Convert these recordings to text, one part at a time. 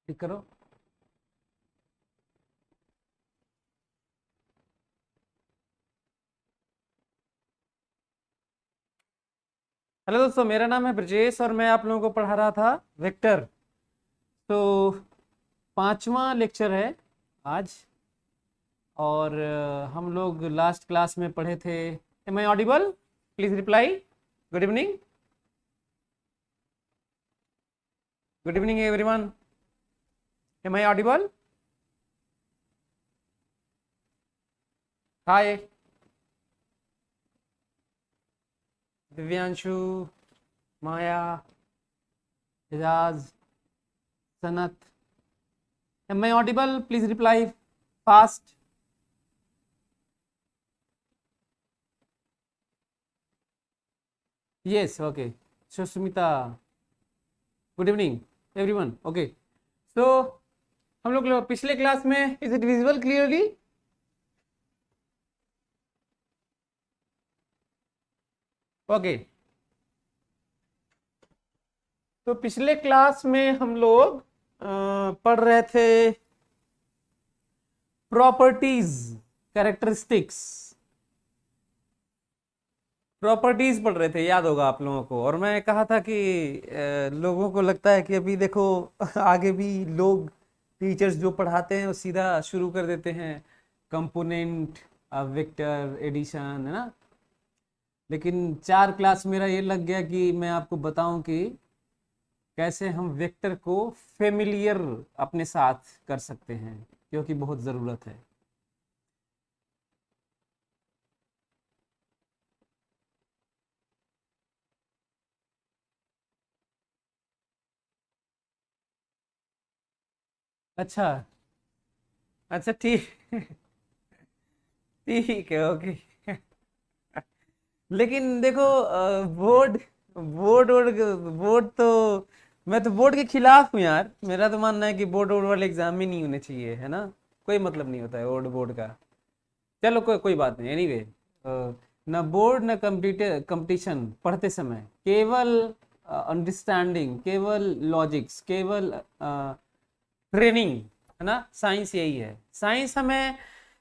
ठीक करो। हेलो दोस्तों, मेरा नाम है ब्रजेश और मैं आप लोगों को पढ़ा रहा था वेक्टर। तो पांचवा लेक्चर है आज। और हम लोग लास्ट क्लास में पढ़े थे। Am I audible? Please reply. Good evening. Good evening everyone. Am I audible? Hi Divyanshu, Maya, Ejaz, Sanat. Am I audible? Please reply fast. Yes, okay. Sushmita, good evening everyone. Okay, so हम लोग पिछले क्लास में, is it visible clearly? Okay, तो पिछले class में हम लोग पढ़ रहे थे प्रॉपर्टीज, कैरेक्टरिस्टिक्स। प्रॉपर्टीज पढ़ रहे थे, याद होगा आप लोगों को। और मैं कहा था कि लोगों को लगता है कि अभी देखो आगे भी लोग, टीचर्स जो पढ़ाते हैं वो सीधा शुरू कर देते हैं कंपोनेंट, वेक्टर, एडिशन, है ना। लेकिन 4 क्लास मेरा ये लग गया कि मैं आपको बताऊं कि कैसे हम वेक्टर को फेमिलियर अपने साथ कर सकते हैं, क्योंकि बहुत ज़रूरत है। अच्छा, अच्छा, ठीक। ठीक है, ओके। लेकिन देखो, बोर्ड बोर्ड बोर्ड तो, मैं तो बोर्ड के खिलाफ हूँ यार। मेरा तो मानना है कि बोर्ड वोर्ड वाले एग्जाम ही नहीं होने चाहिए, है ना। कोई मतलब नहीं होता है बोर्ड बोर्ड का। चलो, कोई कोई बात नहीं। एनीवे, न बोर्ड न कंप्यूटर कंपटीशन पढ़ते समय, केवल अंडरस्टैंडिंग, केवल लॉजिक्स, केवल ट्रेनिंग, है ना। साइंस यही है।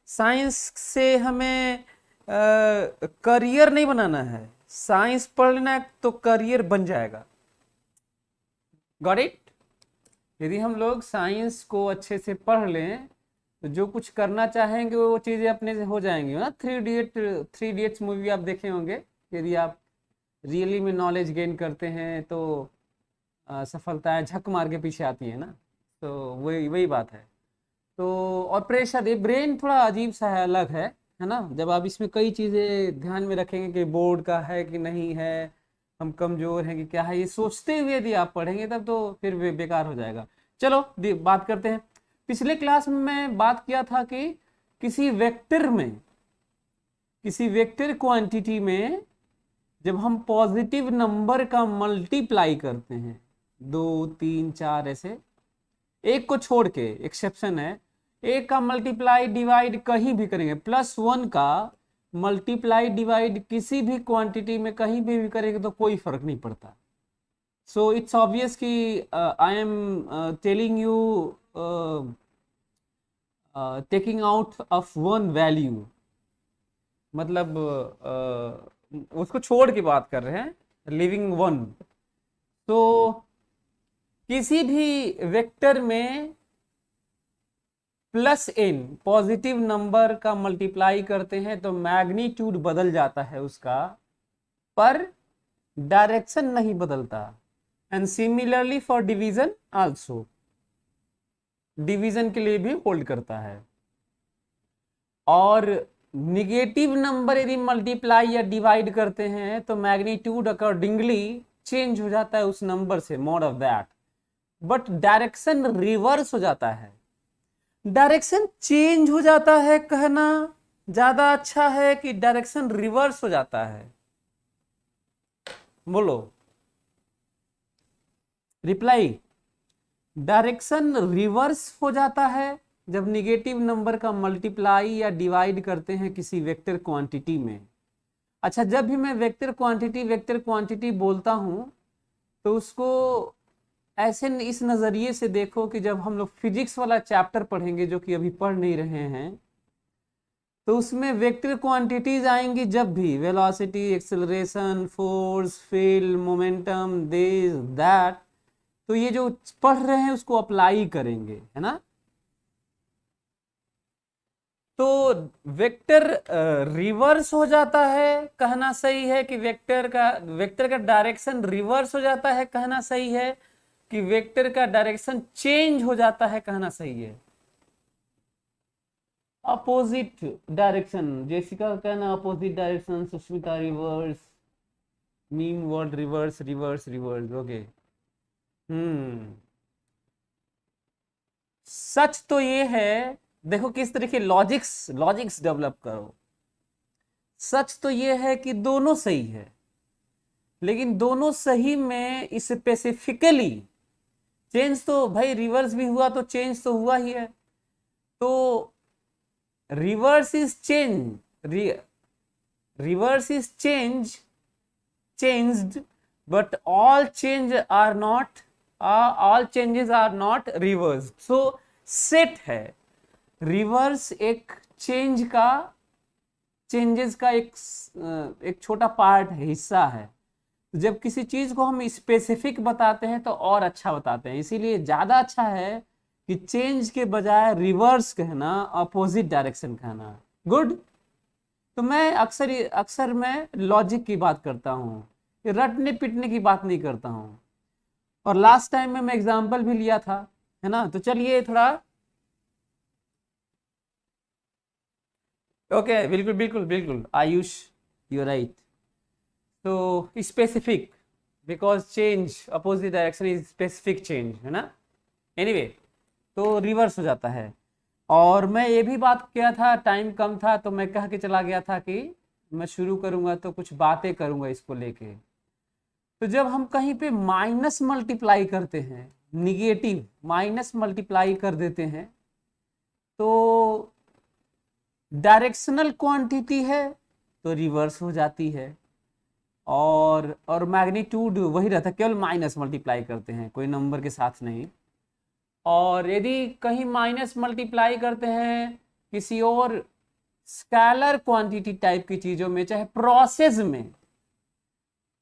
साइंस से हमें करियर नहीं बनाना है। साइंस पढ़ लेना है तो करियर बन जाएगा। Got it? यदि हम लोग साइंस को अच्छे से पढ़ लें तो जो कुछ करना चाहेंगे वो चीज़ें अपने से हो जाएंगी, ना। थ्री इडियट्स मूवी आप देखे होंगे। यदि आप रियली में नॉलेज गेन करते हैं तो सफलताएं झक मार के पीछे आती है ना। तो वही वही बात है। तो और प्रेशर, ये ब्रेन थोड़ा अजीब सा है, अलग है ना। जब आप इसमें कई चीज़ें ध्यान में रखेंगे कि बोर्ड का है कि नहीं है, हम कमज़ोर हैं कि क्या है, ये सोचते हुए यदि आप पढ़ेंगे तब तो फिर बेकार हो जाएगा। चलो बात करते हैं। पिछले क्लास में मैं बात किया था कि किसी वेक्टर में, किसी वेक्टर क्वांटिटी में जब हम पॉजिटिव नंबर का मल्टीप्लाई करते हैं, 2 3 4 ऐसे, एक को छोड़ के, एक्सेप्शन है, एक का मल्टीप्लाई डिवाइड कहीं भी करेंगे, +1 का मल्टीप्लाई डिवाइड किसी भी क्वांटिटी में कहीं भी करेंगे तो कोई फर्क नहीं पड़ता। सो इट्स ऑब्वियस कि I am telling you taking out of one value, मतलब उसको छोड़ के बात कर रहे हैं, लिविंग वन। तो किसी भी वेक्टर में +n पॉजिटिव नंबर का मल्टीप्लाई करते हैं तो मैग्नीट्यूड बदल जाता है उसका, पर डायरेक्शन नहीं बदलता। And similarly for division also, division के लिए भी होल्ड करता है। और निगेटिव नंबर यदि मल्टीप्लाई या डिवाइड करते हैं तो मैग्नीट्यूड अकॉर्डिंगली चेंज हो जाता है उस नंबर से, mode of that, but direction reverse हो जाता है। डायरेक्शन चेंज हो जाता है कहना ज्यादा अच्छा है कि डायरेक्शन रिवर्स हो जाता है? बोलो रिप्लाई। डायरेक्शन रिवर्स हो जाता है जब निगेटिव नंबर का मल्टीप्लाई या डिवाइड करते हैं किसी वेक्टर क्वांटिटी में। अच्छा, जब भी मैं वेक्टर क्वांटिटी बोलता हूं तो उसको ऐसे इस नजरिए से देखो कि जब हम लोग फिजिक्स वाला चैप्टर पढ़ेंगे, जो कि अभी पढ़ नहीं रहे हैं, तो उसमें वेक्टर क्वांटिटीज आएंगी, जब भी velocity, acceleration, force, field, momentum, this that, तो ये जो पढ़ रहे हैं उसको अप्लाई करेंगे, है ना। तो वेक्टर रिवर्स हो जाता है, कहना सही है कि वेक्टर का डायरेक्शन रिवर्स हो जाता है, कहना सही है कि वेक्टर का डायरेक्शन चेंज हो जाता है, कहना सही है। अपोजिट डायरेक्शन, जेसिका का कहना अपोजिट डायरेक्शन, सुष्मिता रिवर्स, मीम word reverse reverse reverse, okay. सच तो ये है, देखो किस तरीके लॉजिक्स लॉजिक्स डेवलप करो। सच तो ये है कि दोनों सही है, लेकिन दोनों सही में स्पेसिफिकली चेंज तो भाई रिवर्स भी हुआ तो चेंज तो हुआ ही है। तो reverse is change, reverse is changed, but all changes are not reversed. So set है, रिवर्स एक चेंजेस का एक छोटा पार्ट है, हिस्सा है। जब किसी चीज को हम स्पेसिफिक बताते हैं तो और अच्छा बताते हैं, इसीलिए ज्यादा अच्छा है कि चेंज के बजाय रिवर्स कहना, अपोजिट डायरेक्शन कहना। गुड। तो मैं अक्सर मैं लॉजिक की बात करता हूँ, रटने पिटने की बात नहीं करता हूँ। और लास्ट टाइम में मैं एग्जांपल भी लिया था, है ना। तो चलिए थोड़ा, ओके, बिल्कुल बिल्कुल बिल्कुल आयुष, यू राइट। तो specific, because change opposite direction is specific change, है ना। एनीवे, तो रिवर्स हो जाता है। और मैं ये भी बात किया था, टाइम कम था तो मैं कह के चला गया था कि मैं शुरू करूंगा तो कुछ बातें करूंगा इसको लेके। तो जब हम कहीं पे माइनस मल्टीप्लाई करते हैं, निगेटिव माइनस मल्टीप्लाई कर देते हैं, तो डायरेक्शनल क्वांटिटी है तो रिवर्स हो जाती है, और मैग्नीट्यूड वही रहता है, केवल माइनस मल्टीप्लाई करते हैं, कोई नंबर के साथ नहीं। और यदि कहीं माइनस मल्टीप्लाई करते हैं किसी और स्केलर क्वांटिटी टाइप की चीजों में, चाहे प्रोसेस में,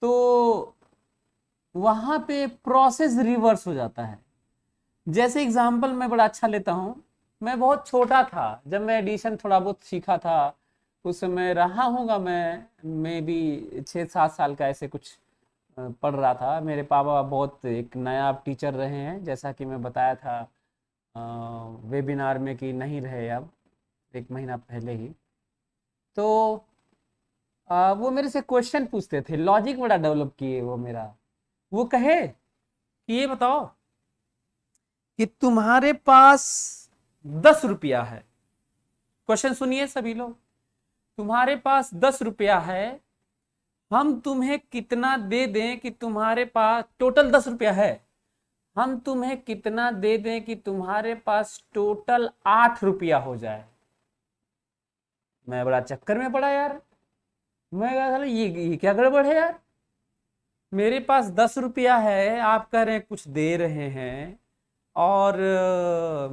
तो वहां पे प्रोसेस रिवर्स हो जाता है। जैसे एग्जांपल मैं बड़ा अच्छा लेता हूं, मैं बहुत छोटा था जब मैं एडिशन थोड़ा बहुत सीखा था, उस समय रहा होगा मैं भी 6-7 साल का, ऐसे कुछ पढ़ रहा था। मेरे पापा बहुत एक नया टीचर रहे हैं, जैसा कि मैं बताया था वेबिनार में कि नहीं रहे अब, 1 महीना पहले ही। तो वो मेरे से क्वेश्चन पूछते थे, लॉजिक बड़ा डेवलप किए वो मेरा। वो कहे कि ये बताओ कि तुम्हारे पास 10 रुपया है, क्वेश्चन सुनिए सभी लोग, तुम्हारे पास 10 रुपया है, हम तुम्हें कितना दे दें कि तुम्हारे पास टोटल 10 रुपया है, हम तुम्हें कितना दे दें कि तुम्हारे पास टोटल 8 रुपया हो जाए। मैं बड़ा चक्कर में पड़ा यार, मैं कहा ये क्या गड़बड़ है यार, मेरे पास 10 रुपया है, आप कह रहे हैं कुछ दे रहे हैं, और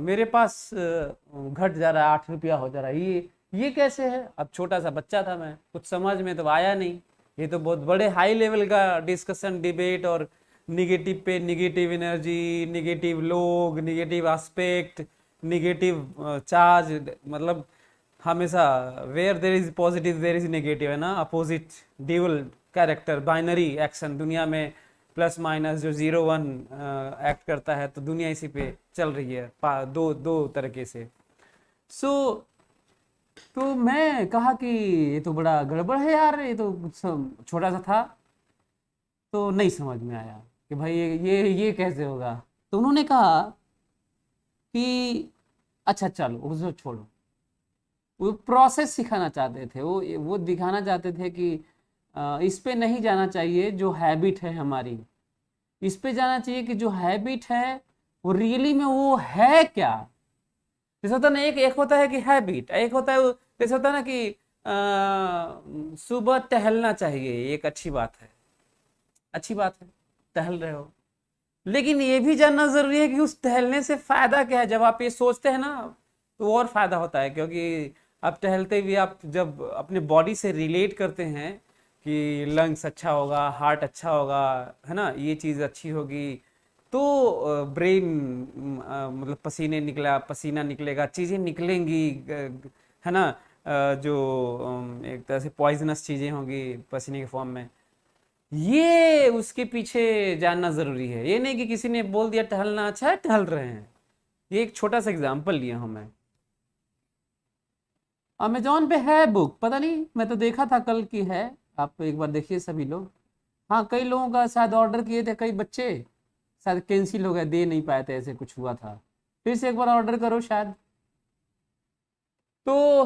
मेरे पास घट जा रहा है, 8 रुपया हो जा रहा है, ये कैसे है। अब छोटा सा बच्चा था मैं, कुछ समझ में तो आया नहीं, ये तो बहुत बड़े हाई लेवल का डिस्कशन, डिबेट, और निगेटिव पे निगेटिव एनर्जी, निगेटिव लोग, निगेटिव एस्पेक्ट, निगेटिव चार्ज, मतलब हमेशा where there is positive there is negative, है ना। Opposite dual character, binary action दुनिया में, प्लस माइनस जो 0-1 एक्ट करता है, तो दुनिया इसी पे चल रही है, दो दो तरीके से। तो मैं कहा कि ये तो बड़ा गड़बड़ है यार, ये तो छोटा सा था, तो नहीं समझ में आया कि भाई ये कैसे होगा। तो उन्होंने कहा कि अच्छा चलो उसको छोड़ो, वो प्रोसेस सिखाना चाहते थे, वो दिखाना चाहते थे कि इस पे नहीं जाना चाहिए, जो हैबिट है हमारी, इस पे जाना चाहिए कि जो हैबिट है वो रियली में वो है क्या। जैसे होता ना, एक होता है कि हैबिट, एक होता है जैसे होता है ना कि सुबह टहलना चाहिए, एक अच्छी बात है, अच्छी बात है, टहल रहे हो, लेकिन ये भी जानना जरूरी है कि उस टहलने से फायदा क्या है। जब आप ये सोचते हैं ना तो और फायदा होता है, क्योंकि आप टहलते हुए आप जब अपने बॉडी से रिलेट करते हैं कि लंग्स अच्छा होगा, हार्ट अच्छा होगा, है ना, ये चीज़ अच्छी होगी, तो ब्रेन मतलब पसीना निकलेगा, चीज़ें निकलेंगी, है ना, जो एक तरह से पॉइजनस चीज़ें होंगी पसीने के फॉर्म में। ये उसके पीछे जानना जरूरी है। ये नहीं कि किसी ने बोल दिया टहलना अच्छा है, टहल रहे हैं। ये एक छोटा सा एग्जांपल लिया हूं मैं। अमेजोन पे है बुक, पता नहीं, मैं तो देखा था कल की है। आप एक बार देखिए सभी लोग। हाँ, कई लोगों का शायद ऑर्डर किए थे, कई बच्चे शायद कैंसिल हो गए, दे नहीं पाए थे, ऐसे कुछ हुआ था। फिर से एक बार ऑर्डर करो शायद। तो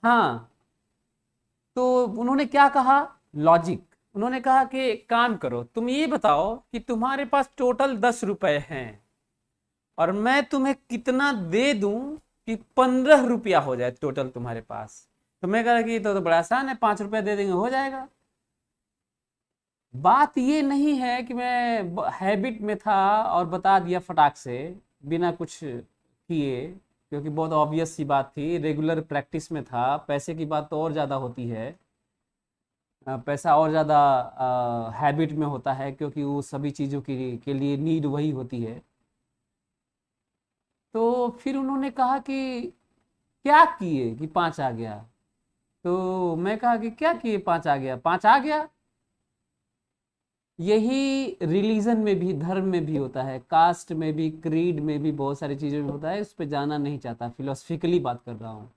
हाँ, तो उन्होंने क्या कहा, लॉजिक। उन्होंने कहा कि एक काम करो, तुम ये बताओ कि तुम्हारे पास टोटल 10 रुपए हैं और मैं तुम्हें कितना दे दूं कि 15 रुपया हो जाए टोटल तुम्हारे पास। तो मैं कहा कि तो बड़ा आसान है, 5 रुपया दे देंगे हो जाएगा। बात ये नहीं है कि मैं हैबिट में था और बता दिया फटाक से बिना कुछ किए, क्योंकि बहुत ऑब्वियस सी बात थी, रेगुलर प्रैक्टिस में था। पैसे की बात तो और ज़्यादा होती है, पैसा और ज़्यादा हैबिट में होता है, क्योंकि वो सभी चीज़ों के लिए नीड वही होती है। तो फिर उन्होंने कहा कि क्या किए कि 5 आ गया। तो मैं कहा कि क्या किए 5 आ गया, 5 आ गया। यही रिलीजन में भी, धर्म में भी होता है, कास्ट में भी, क्रीड में भी, बहुत सारी चीज़ों में होता है। उस पर जाना नहीं चाहता, फिलोसफिकली बात कर रहा हूँ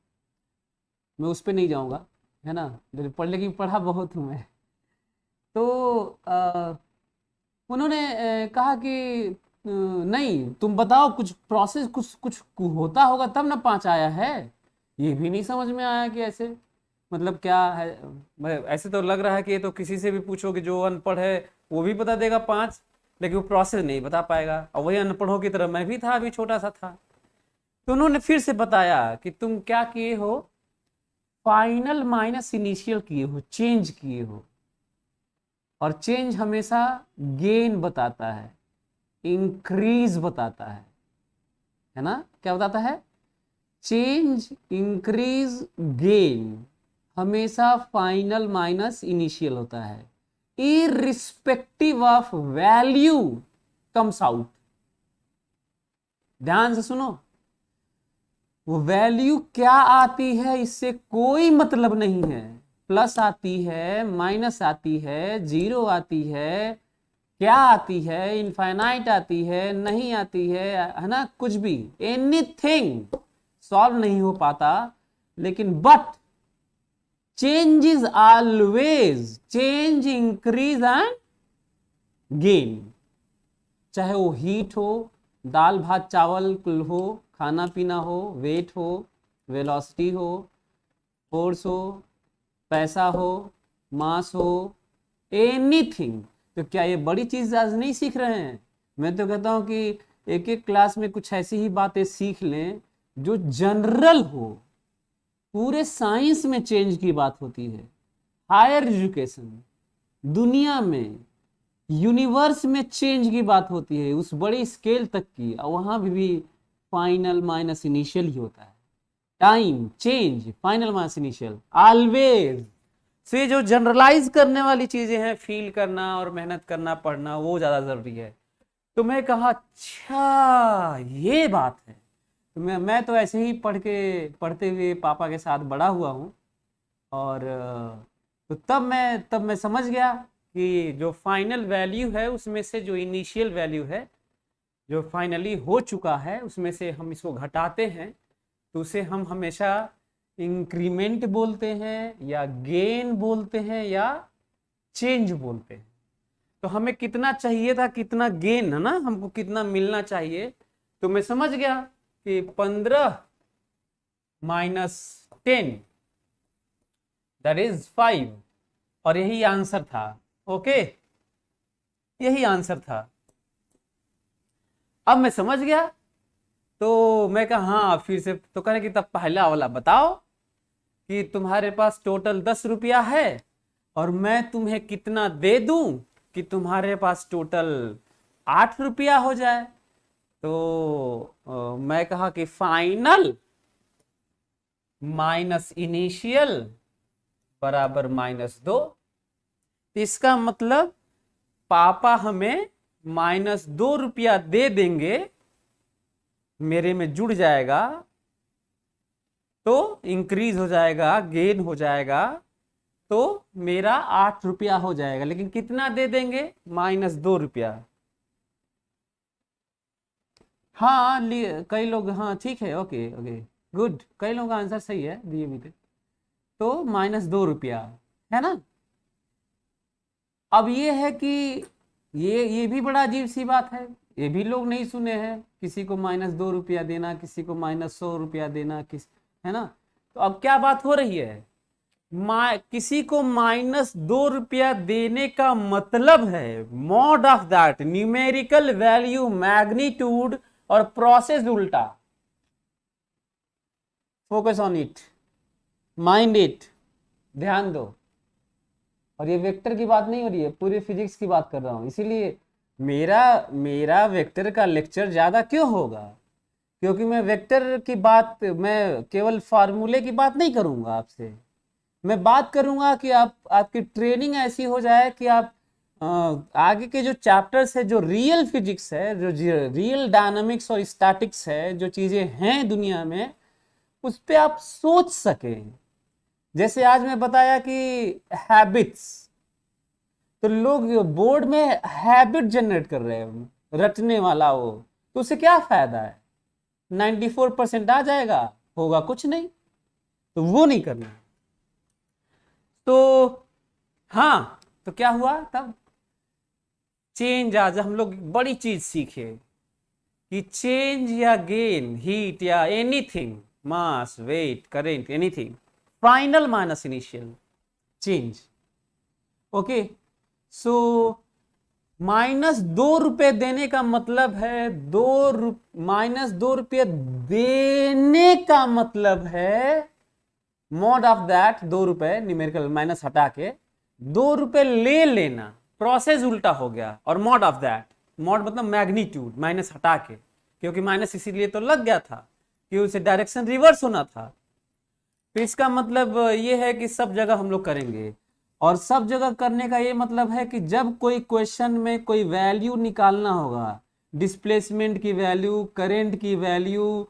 मैं, उस पर नहीं जाऊँगा, है ना, लेकिन पढ़ा बहुत हूँ मैं। तो उन्होंने कहा कि नहीं, तुम बताओ कुछ प्रोसेस, कुछ कुछ होता होगा तब ना 5 आया है। ये भी नहीं समझ में आया कि ऐसे मतलब क्या है। ऐसे तो लग रहा है कि ये तो किसी से भी पूछोगे जो अनपढ़ है वो भी बता देगा 5, लेकिन वो प्रोसेस नहीं बता पाएगा। और वही अनपढ़ों की तरह मैं भी था, अभी छोटा सा था। तो उन्होंने फिर से बताया कि तुम क्या किए हो, फाइनल माइनस इनिशियल किए हो, चेंज किए हो। और चेंज हमेशा गेन बताता है, इंक्रीज बताता है ना, क्या बताता है, चेंज, इंक्रीज, गेन हमेशा फाइनल माइनस इनिशियल होता है, irrespective of value comes out. ध्यान से सुनो, वो वैल्यू क्या आती है इससे कोई मतलब नहीं है। प्लस आती है, माइनस आती है, जीरो आती है, क्या आती है, इनफाइनाइट आती है, नहीं आती है ना, कुछ भी, एनीथिंग सॉल्व नहीं हो पाता। लेकिन but change is always, change increase and gain. चाहे वो हीट हो, दाल भात चावल हो, खाना पीना हो, वेट हो, वेलोसिटी हो, फोर्स हो, पैसा हो, मास हो, एनीथिंग। तो क्या ये बड़ी चीज आज नहीं सीख रहे हैं? मैं तो कहता हूं कि एक एक क्लास में कुछ ऐसी ही बातें सीख लें जो जनरल हो। पूरे साइंस में चेंज की बात होती है, हायर एजुकेशन, दुनिया में, यूनिवर्स में चेंज की बात होती है, उस बड़ी स्केल तक की। वहां भी फाइनल माइनस इनिशियल ही होता है। Time change, final minus initial always. से जो जनरलाइज करने वाली चीजें हैं, फील करना और मेहनत करना, पढ़ना, वो ज्यादा जरूरी है। तो मैं कहा अच्छा ये बात है। तो मैं तो ऐसे ही पढ़ते हुए पापा के साथ बड़ा हुआ हूँ। और तो तब मैं समझ गया कि जो फाइनल वैल्यू है उसमें से जो इनिशियल वैल्यू है, जो फाइनली हो चुका है, उसमें से हम इसको घटाते हैं तो उसे हम हमेशा इंक्रीमेंट बोलते हैं, या गेन बोलते हैं, या चेंज बोलते हैं। तो हमें कितना चाहिए था, कितना गेन है ना, हमको कितना मिलना चाहिए। तो मैं समझ गया कि 15 माइनस 10 दैट इज 5, और यही आंसर था। ओके, यही आंसर था। अब मैं समझ गया। तो मैं कहा हाँ, फिर से तो कहने कि तब पहला वाला बताओ कि तुम्हारे पास टोटल 10 रुपया है और मैं तुम्हें कितना दे दूं कि तुम्हारे पास टोटल 8 रुपया हो जाए, तो मैं कहा कि फाइनल माइनस इनिशियल बराबर -2। इसका मतलब पापा हमें -2 रुपया दे देंगे, मेरे में जुड़ जाएगा, तो इंक्रीज हो जाएगा, गेन हो जाएगा, तो मेरा 8 रुपया हो जाएगा। लेकिन कितना दे देंगे? -2 रुपया। हाँ, कई लोग, हाँ ठीक है, ओके ओके गुड, कई लोगों का आंसर सही है दिए भी थे। तो -2 रुपया है ना। अब ये है कि ये भी बड़ा अजीब सी बात है, ये भी लोग नहीं सुने हैं, किसी को -2 रुपया देना, किसी को -100 रुपया देना, है ना। तो अब क्या बात हो रही है, किसी को -2 रुपया देने का मतलब है mod of that numerical value magnitude और प्रोसेस उल्टा। Focus on it, mind it, ध्यान दो। और ये वेक्टर की बात नहीं हो रही है, पूरी फिजिक्स की बात कर रहा हूं। इसीलिए मेरा वेक्टर का लेक्चर ज्यादा क्यों होगा, क्योंकि मैं वेक्टर की बात, मैं केवल फार्मूले की बात नहीं करूंगा आपसे। मैं बात करूंगा कि आपकी ट्रेनिंग ऐसी हो जाए कि आप आगे के जो चैप्टर्स है, जो रियल फिजिक्स है, जो रियल डायनामिक्स और स्टैटिक्स है, जो चीजें हैं दुनिया में, उस पर आप सोच सकें। जैसे आज मैं बताया कि हैबिट्स, तो लोग बोर्ड में हैबिट जनरेट कर रहे हैं, रटने वाला वो, तो उससे क्या फायदा है? 94% आ जाएगा, होगा कुछ नहीं, तो वो नहीं करना। तो हाँ, तो क्या हुआ तब? चेंज, आज हम लोग बड़ी चीज सीखे कि चेंज या गेन, हीट या anything, mass, weight, current, anything, final minus initial change. Okay, so -2 रुपए देने का मतलब है -2 रुपये देने का मतलब है मॉड ऑफ दैट 2 रुपए, न्यूमेरिकल माइनस हटा के 2 रुपए ले लेना, प्रोसेस उल्टा हो गया। और मॉड ऑफ दैट, मॉड मतलब मैग्नीट्यूड, माइनस हटा के, क्योंकि माइनस इसीलिए तो लग गया था कि उसे डायरेक्शन रिवर्स होना था। तो इसका मतलब ये है कि सब जगह हम लोग करेंगे, और सब जगह करने का ये मतलब है कि जब कोई क्वेश्चन में कोई वैल्यू निकालना होगा, डिस्प्लेसमेंट की वैल्यू, करंट की वैल्यू,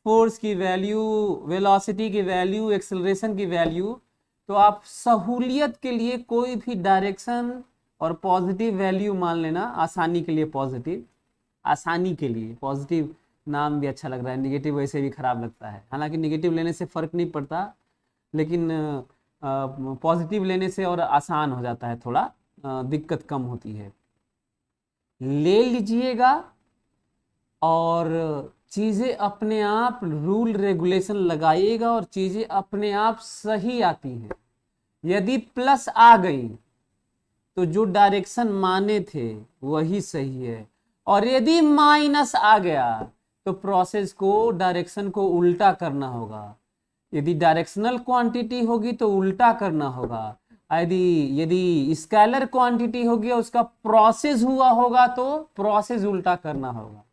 फोर्स की वैल्यू, वेलोसिटी की वैल्यू, एक्सेलरेशन की वैल्यू, तो आप सहूलियत के लिए कोई भी डायरेक्शन और पॉजिटिव वैल्यू मान लेना, आसानी के लिए पॉजिटिव, आसानी के लिए पॉजिटिव नाम भी अच्छा लग रहा है, निगेटिव वैसे भी खराब लगता है, हालांकि निगेटिव लेने से फर्क नहीं पड़ता, लेकिन पॉजिटिव लेने से और आसान हो जाता है, थोड़ा दिक्कत कम होती है। ले लीजिएगा और चीज़ें अपने आप रूल रेगुलेशन लगाइएगा और चीज़ें अपने आप सही आती हैं। यदि प्लस आ गई तो जो डायरेक्शन माने थे वही सही है, और यदि माइनस आ गया तो प्रोसेस को, डायरेक्शन को उल्टा करना होगा। यदि डायरेक्शनल क्वांटिटी होगी तो उल्टा करना होगा, यदि स्केलर क्वांटिटी होगी, उसका प्रोसेस हुआ होगा तो प्रोसेस उल्टा करना होगा।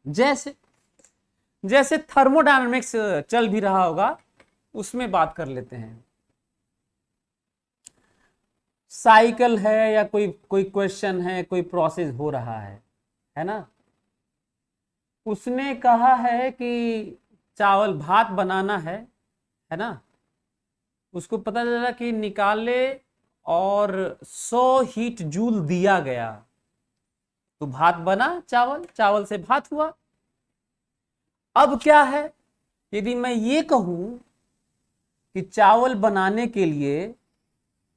जैसे थर्मोडायनामिक्स चल भी रहा होगा, उसमें बात कर लेते हैं। साइकिल है या कोई क्वेश्चन है, कोई प्रोसेस हो रहा है ना। उसने कहा है कि चावल, भात बनाना है ना। उसको पता चला कि निकाले और 100 हीट जूल दिया गया, तो भात बना, चावल से भात हुआ। अब क्या है, यदि मैं ये कहूं कि चावल बनाने के लिए,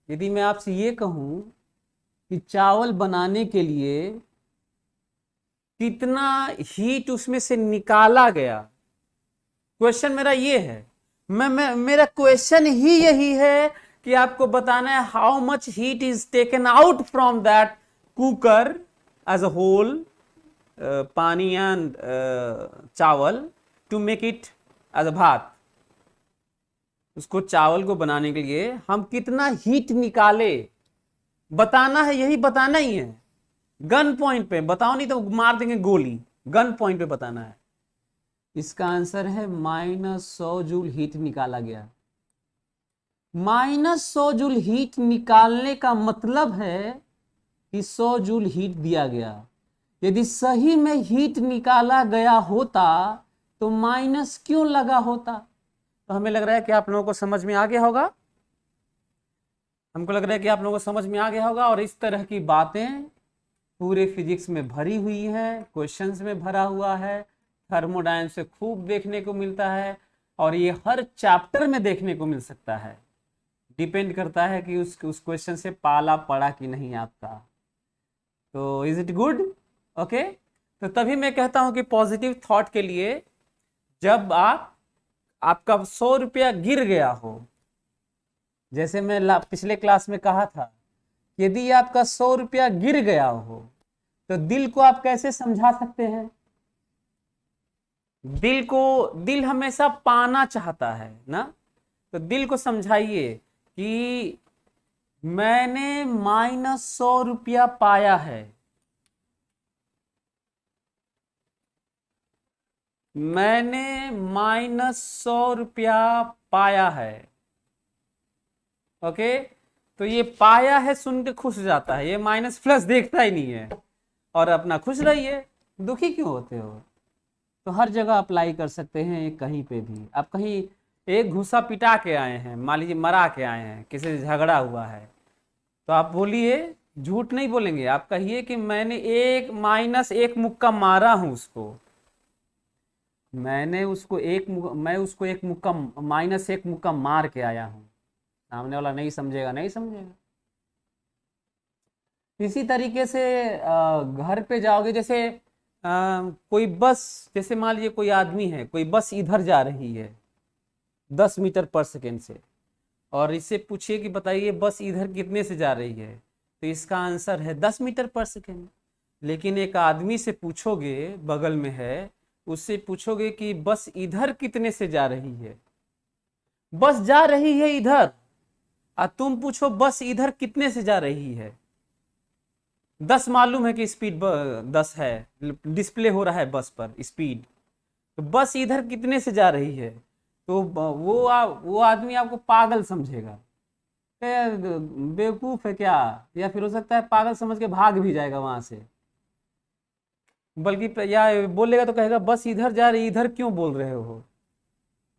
यदि मैं आपसे ये कहूं कि चावल बनाने के लिए कितना हीट उसमें से निकाला गया, क्वेश्चन मेरा ये है, मेरा क्वेश्चन ही यही है कि आपको बताना है how much heat is taken out from that cooker as a whole, pani and chawal, to make it as a bhat. उसको, चावल को बनाने के लिए हम कितना हीट निकाले, बताना है, यही बताना ही है। गन पॉइंट पे बताओ, नहीं तो मार देंगे गोली। गन पॉइंट पे बताना है। इसका आंसर है -100 जूल हीट निकाला गया। -100 जूल हीट निकालने का मतलब है कि 100 जूल हीट दिया गया। यदि सही में हीट निकाला गया होता तो माइनस क्यों लगा होता? तो हमें लग रहा है कि आप लोगों को समझ में आ गया होगा। हमको लग रहा है कि आप लोगों को समझ में आ गया होगा। और इस तरह की बातें पूरे फिजिक्स में भरी हुई है, क्वेश्चंस में भरा हुआ है, थर्मोडायनेमिक्स से खूब देखने को मिलता है, और ये हर चैप्टर में देखने को मिल सकता है। डिपेंड करता है कि उस क्वेश्चन से पाला पड़ा कि नहीं आपका। तो इज इट गुड? ओके। तो तभी मैं कहता हूं कि पॉजिटिव थॉट के लिए, जब आपका 100 रुपया गिर गया हो, जैसे मैं पिछले क्लास में कहा था, यदि आपका 100 रुपया गिर गया हो तो दिल को आप कैसे समझा सकते हैं? दिल हमेशा पाना चाहता है ना। तो दिल को समझाइए कि मैंने -100 रुपया पाया है, मैंने -100 रुपया पाया है। ओके। तो ये पाया है सुन के खुश हो जाता है, ये माइनस प्लस देखता ही नहीं है, और अपना खुश रहिए। दुखी क्यों होते हो? तो हर जगह अप्लाई कर सकते हैं, कहीं पे भी। आप कहीं एक घूसा पिटा के आए हैं, मान लीजिए मरा के आए हैं, किसी से झगड़ा हुआ है, तो आप बोलिए, झूठ नहीं बोलेंगे, आप कहिए कि मैंने -1 मुक्का मारा हूं उसको, मैं उसको एक मुक्का -1 मुक्का मार के आया हूं। सामने वाला नहीं समझेगा, नहीं समझेगा। इसी तरीके से घर पे जाओगे, जैसे कोई बस, जैसे मान लीजिए कोई आदमी है, कोई बस इधर जा रही है 10 मीटर पर सेकेंड से, और इससे पूछिए कि बताइए बस इधर कितने से जा रही है, तो इसका आंसर है 10 मीटर पर सेकेंड। लेकिन एक आदमी से पूछोगे, बगल में है, उससे पूछोगे कि बस इधर कितने से जा रही है, बस जा रही है इधर, और तुम पूछो बस इधर कितने से जा रही है। 10 मालूम है कि स्पीड 10 है, डिस्प्ले हो रहा है बस पर स्पीड, तो बस इधर कितने से जा रही है, तो वो आदमी आपको पागल समझेगा, बेवकूफ है क्या, या फिर हो सकता है पागल समझ के भाग भी जाएगा वहां से, बल्कि या बोलेगा तो कहेगा बस इधर जा रही, इधर क्यों बोल रहे हो।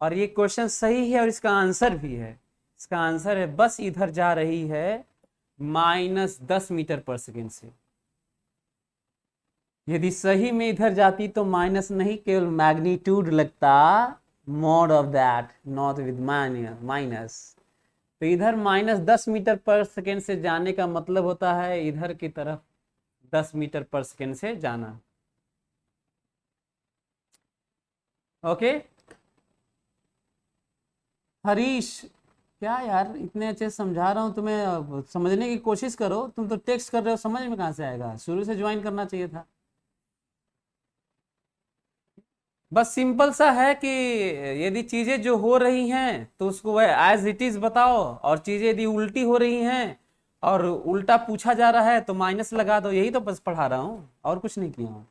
और ये क्वेश्चन सही है और इसका आंसर भी है। इसका आंसर है बस इधर जा रही है -10 मीटर पर सेकेंड से। यदि सही में इधर जाती तो माइनस नहीं, केवल मैग्नीट्यूड लगता, mod of that, not with minus. तो इधर -10 मीटर पर सेकेंड से जाने का मतलब होता है इधर की तरफ 10 मीटर पर सेकेंड से जाना। ओके। हरीश, क्या यार इतने अच्छे समझा रहा हूँ तुम्हें, समझने की कोशिश करो। तुम तो टेक्स्ट कर रहे हो, समझ में कहाँ से आएगा? शुरू से ज्वाइन करना चाहिए था। बस सिंपल सा है कि यदि चीजें जो हो रही हैं तो उसको वह एज इट इज बताओ, और चीजें यदि उल्टी हो रही हैं और उल्टा पूछा जा रहा है तो माइनस लगा दो। यही तो बस पढ़ा रहा हूँ, और कुछ नहीं किया हूँ।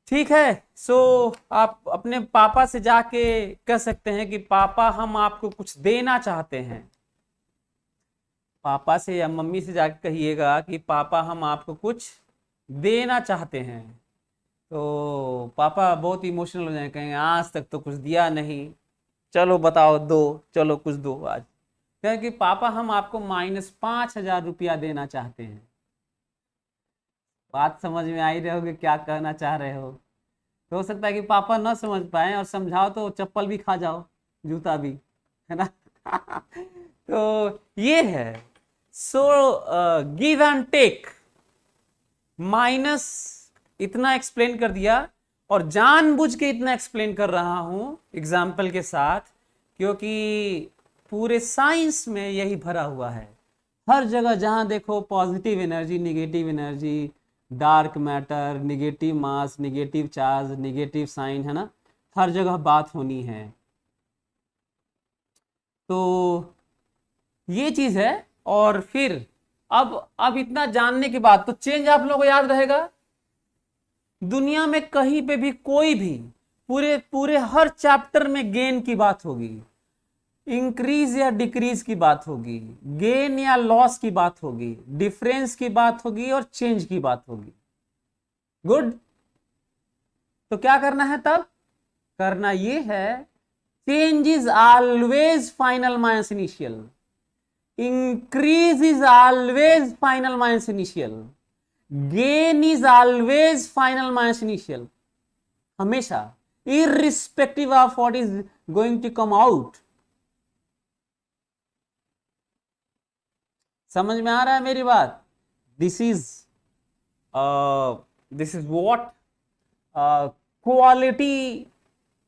ठीक है। सो आप अपने पापा से जाके कह सकते हैं कि पापा हम आपको कुछ देना चाहते हैं। पापा से या मम्मी से जाके कहिएगा कि पापा हम आपको कुछ देना चाहते हैं। तो पापा बहुत इमोशनल हो जाएंगे, कहेंगे आज तक तो कुछ दिया नहीं, चलो बताओ दो, चलो कुछ दो आज। क्योंकि पापा हम आपको -5000 रुपया देना चाहते हैं। बात समझ में आ ही रहे होगे क्या कहना चाह रहे हो। तो हो सकता है कि पापा ना समझ पाए, और समझाओ तो चप्पल भी खा जाओ, जूता भी, है ना। तो ये है। So give and take, minus इतना एक्सप्लेन कर दिया, और जानबूझ के इतना एक्सप्लेन कर रहा हूं एग्जाम्पल के साथ, क्योंकि पूरे साइंस में यही भरा हुआ है। हर जगह जहां देखो positive energy, negative energy, dark matter, negative mass, negative charge, negative sign, है ना, हर जगह बात होनी है। तो ये चीज है। और फिर अब इतना जानने के बाद तो चेंज आप लोगों को याद रहेगा। दुनिया में कहीं पे भी कोई भी पूरे पूरे हर चैप्टर में गेन की बात होगी, इंक्रीज या डिक्रीज की बात होगी, गेन या लॉस की बात होगी, डिफरेंस की बात होगी और चेंज की बात होगी। गुड। तो क्या करना है तब? करना ये है, change is always final minus initial, increase is always final minus initial, gain is always final minus initial, हमेशा, irrespective of what is going to come out। समझ में आ रहा है मेरी बात? This is what quality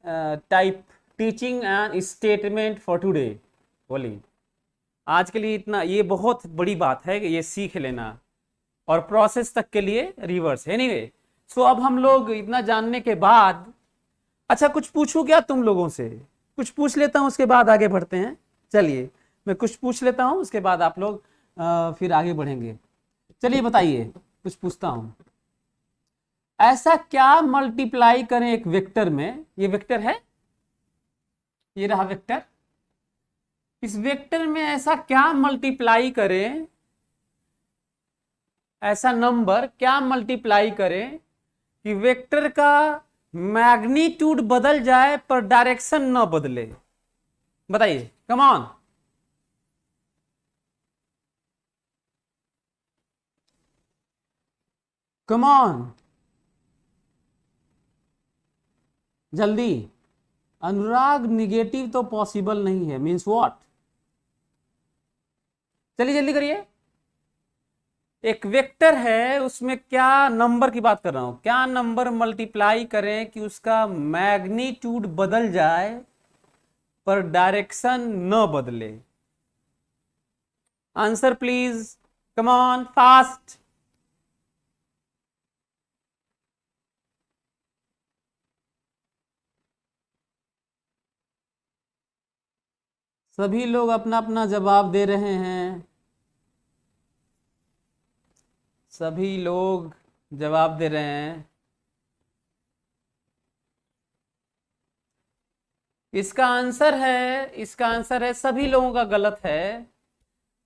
type teaching and statement for today. बोलिए, आज के लिए इतना, ये बहुत बड़ी बात है कि ये सीख लेना, और प्रोसेस तक के लिए रिवर्स है। एनीवे, सो अब हम लोग इतना जानने के बाद, अच्छा कुछ पूछूं क्या तुम लोगों से? कुछ पूछ लेता हूं, उसके बाद आगे बढ़ते हैं। चलिए मैं कुछ पूछ लेता हूं, उसके बाद आप लोग फिर आगे बढ़ेंगे। चलिए बताइए, कुछ पूछता हूं। ऐसा क्या मल्टीप्लाई करें एक वेक्टर में, ये वेक्टर है, ये रहा वेक्टर, इस वेक्टर में ऐसा क्या मल्टीप्लाई करें, ऐसा नंबर क्या मल्टीप्लाई करें कि वेक्टर का मैग्नीट्यूड बदल जाए पर डायरेक्शन न बदले? बताइए, कम ऑन। कम ऑन, जल्दी। अनुराग, निगेटिव तो पॉसिबल नहीं है, मींस व्हाट? चलिए जल्दी करिए। एक वेक्टर है, उसमें क्या नंबर की बात कर रहा हूं, क्या नंबर मल्टीप्लाई करें कि उसका मैग्नीट्यूड बदल जाए पर डायरेक्शन न बदले? Answer please, come on, fast. सभी लोग अपना अपना जवाब दे रहे हैं, सभी लोग जवाब दे रहे हैं। इसका आंसर है, सभी लोगों का गलत है।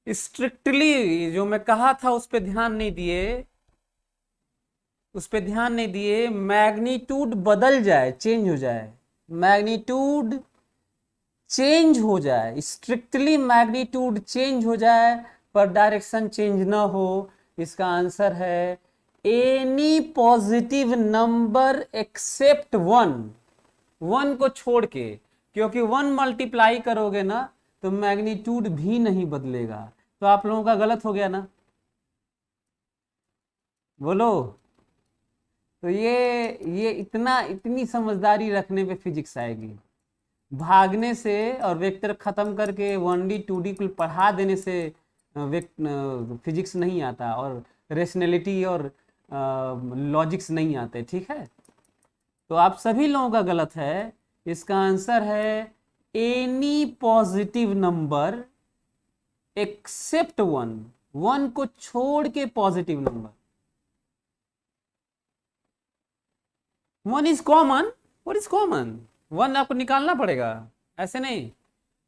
स्ट्रिक्टली जो मैं कहा था उस पर ध्यान नहीं दिए, मैग्नीट्यूड बदल जाए, चेंज हो जाए, मैग्नीट्यूड चेंज हो जाए, स्ट्रिक्टली मैग्नीट्यूड चेंज हो जाए पर डायरेक्शन चेंज ना हो। इसका आंसर है any positive number except one, one को छोड़ के, क्योंकि वन मल्टीप्लाई करोगे ना तो मैग्नीट्यूड भी नहीं बदलेगा। तो आप लोगों का गलत हो गया ना, बोलो। तो ये इतनी समझदारी रखने पे फिजिक्स आएगी। भागने से और वेक्टर खत्म करके 1D 2D को पढ़ा देने से फिजिक्स नहीं आता, और रेशनैलिटी और लॉजिक्स नहीं आते, ठीक है? तो आप सभी लोगों का गलत है। इसका आंसर है any positive number except one, one को छोड़ के positive number. One is common, what is common? One आपको निकालना पड़ेगा, ऐसे नहीं।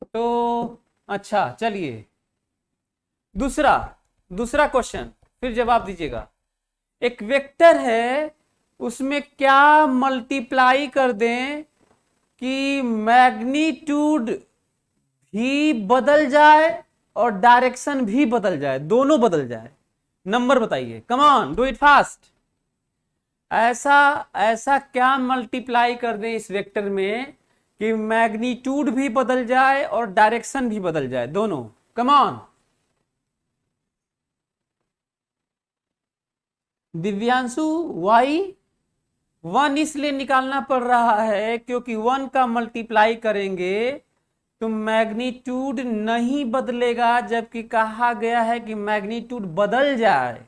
तो अच्छा चलिए, दूसरा क्वेश्चन, फिर जवाब दीजिएगा। एक वेक्टर है, उसमें क्या मल्टीप्लाई कर दें कि मैग्नीट्यूड भी बदल जाए और डायरेक्शन भी बदल जाए, दोनों बदल जाए? नंबर बताइए, come on, do it fast. ऐसा क्या मल्टीप्लाई कर दें इस वेक्टर में कि मैग्नीट्यूड भी बदल जाए और डायरेक्शन भी बदल जाए, दोनों? Come on. Divyanshu, why? One इसलिए निकालना पड़ रहा है क्योंकि वन का मल्टीप्लाई करेंगे तो मैग्नीट्यूड नहीं बदलेगा, जबकि कहा गया है कि मैग्नीट्यूड बदल जाए।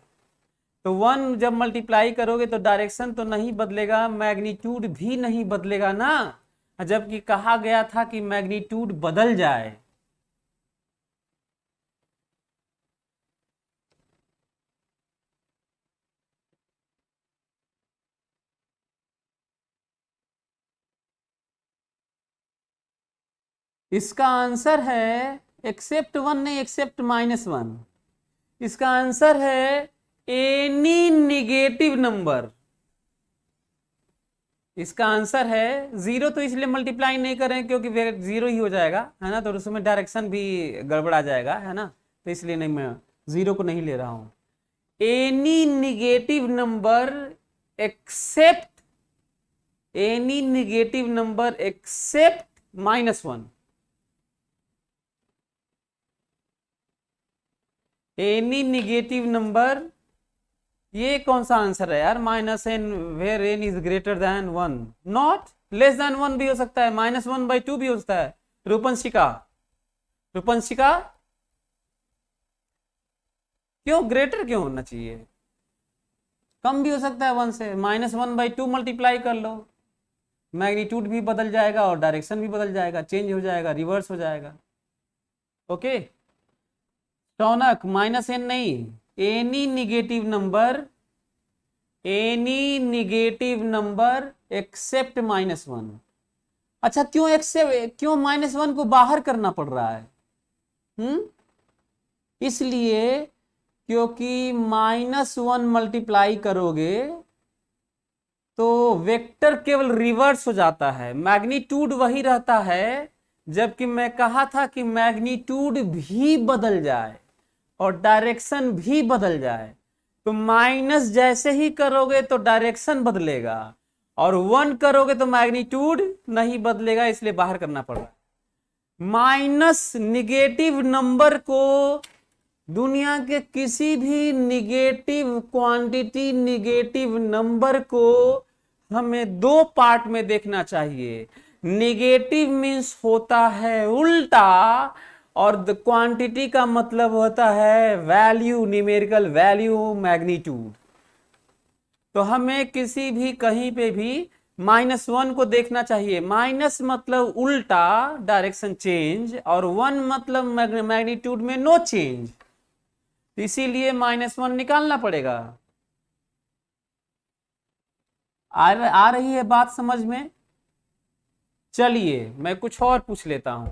तो वन जब मल्टीप्लाई करोगे तो डायरेक्शन तो नहीं बदलेगा, मैग्नीट्यूड भी नहीं बदलेगा ना, जबकि कहा गया था कि मैग्नीट्यूड बदल जाए। इसका आंसर है एक्सेप्ट वन नहीं, एक्सेप्ट -1। इसका आंसर है एनी निगेटिव नंबर। इसका आंसर है जीरो, तो इसलिए मल्टीप्लाई नहीं करें क्योंकि जीरो ही हो जाएगा, है ना, तो उसमें डायरेक्शन भी गड़बड़ा जाएगा, है ना, तो इसलिए नहीं, मैं जीरो को नहीं ले रहा हूं। Any negative number except, any negative number except -1। Any negative number, ये कौन सा आंसर है यार? -n where n is greater than 1, not less than 1 भी हो सकता है, -1/2 भी हो सकता है। रूपंशिका, रूपंशिका क्यों ग्रेटर क्यों होना चाहिए? कम भी हो सकता है 1 से। -1/2 मल्टीप्लाई कर लो, मैग्नीट्यूड भी बदल जाएगा और डायरेक्शन भी बदल जाएगा, चेंज हो जाएगा, रिवर्स हो जाएगा। ओके शौनक, -n नहीं, any negative number, any negative number except -1। अच्छा क्यों एक्सेप्ट, क्यों -1 को बाहर करना पड़ रहा है? इसलिए क्योंकि -1 मल्टीप्लाई करोगे तो वेक्टर केवल रिवर्स हो जाता है, मैग्नीट्यूड वही रहता है। जबकि मैं कहा था कि मैग्नीट्यूड भी बदल जाए और डायरेक्शन भी बदल जाए, तो माइनस जैसे ही करोगे तो डायरेक्शन बदलेगा, और 1 करोगे तो मैग्नीट्यूड नहीं बदलेगा, इसलिए बाहर करना पड़ रहा है। माइनस निगेटिव नंबर को दुनिया के किसी भी निगेटिव क्वांटिटी, निगेटिव नंबर को हमें दो पार्ट में देखना चाहिए। निगेटिव मीन्स होता है उल्टा, और द क्वांटिटी का मतलब होता है वैल्यू, न्यूमेरिकल वैल्यू, मैग्नीट्यूड। तो हमें किसी भी कहीं पे भी -1 को देखना चाहिए। माइनस मतलब उल्टा, डायरेक्शन चेंज, और 1 मतलब मैग्नीट्यूड में नो चेंज, इसीलिए -1 निकालना पड़ेगा। आ रही है बात समझ में? चलिए मैं कुछ और पूछ लेता हूं।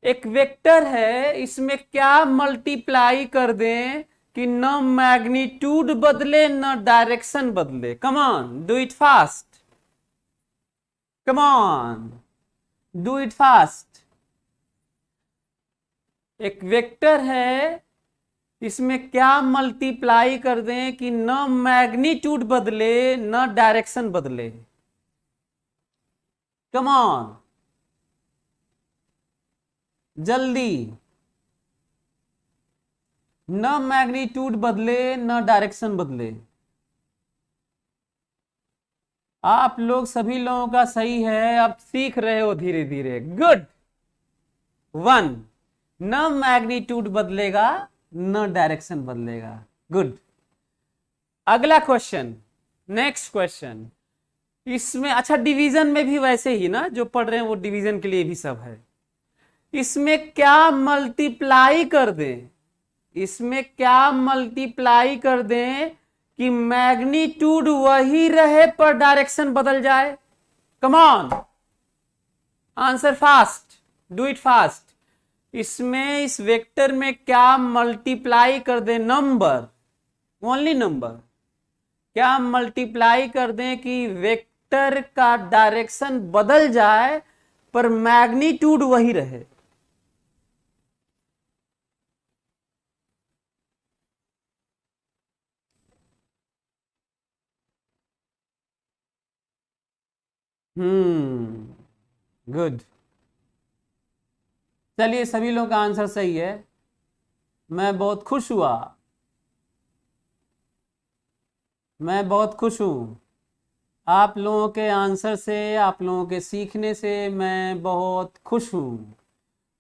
एक वेक्टर है, इसमें क्या मल्टीप्लाई कर दें कि न मैग्नीट्यूड बदले न डायरेक्शन बदले? Come on do it fast, come on do it fast. एक वेक्टर है, इसमें क्या मल्टीप्लाई कर दें कि न मैग्नीट्यूड बदले न डायरेक्शन बदले? कम ऑन जल्दी, न मैग्नीट्यूड बदले न डायरेक्शन बदले। आप लोग सभी लोगों का सही है, आप सीख रहे हो धीरे धीरे, गुड। 1, न मैग्नीट्यूड बदलेगा न डायरेक्शन बदलेगा, गुड। अगला क्वेश्चन, नेक्स्ट क्वेश्चन। इसमें अच्छा डिवीजन में भी वैसे ही ना, जो पढ़ रहे हैं वो डिवीजन के लिए भी सब है। इसमें क्या मल्टीप्लाई कर दें, इसमें क्या मल्टीप्लाई कर दें कि मैग्नीट्यूड वही रहे पर डायरेक्शन बदल जाए? Come on answer fast, do it fast. इसमें, इस वेक्टर में क्या मल्टीप्लाई कर दें? Number, only number. क्या मल्टीप्लाई कर दें कि वेक्टर का डायरेक्शन बदल जाए पर मैग्नीट्यूड वही रहे? गुड। चलिए सभी लोग का आंसर सही है, मैं बहुत खुश हुआ, मैं बहुत खुश हूं। आप लोगों के आंसर से, आप लोगों के सीखने से मैं बहुत खुश हूं।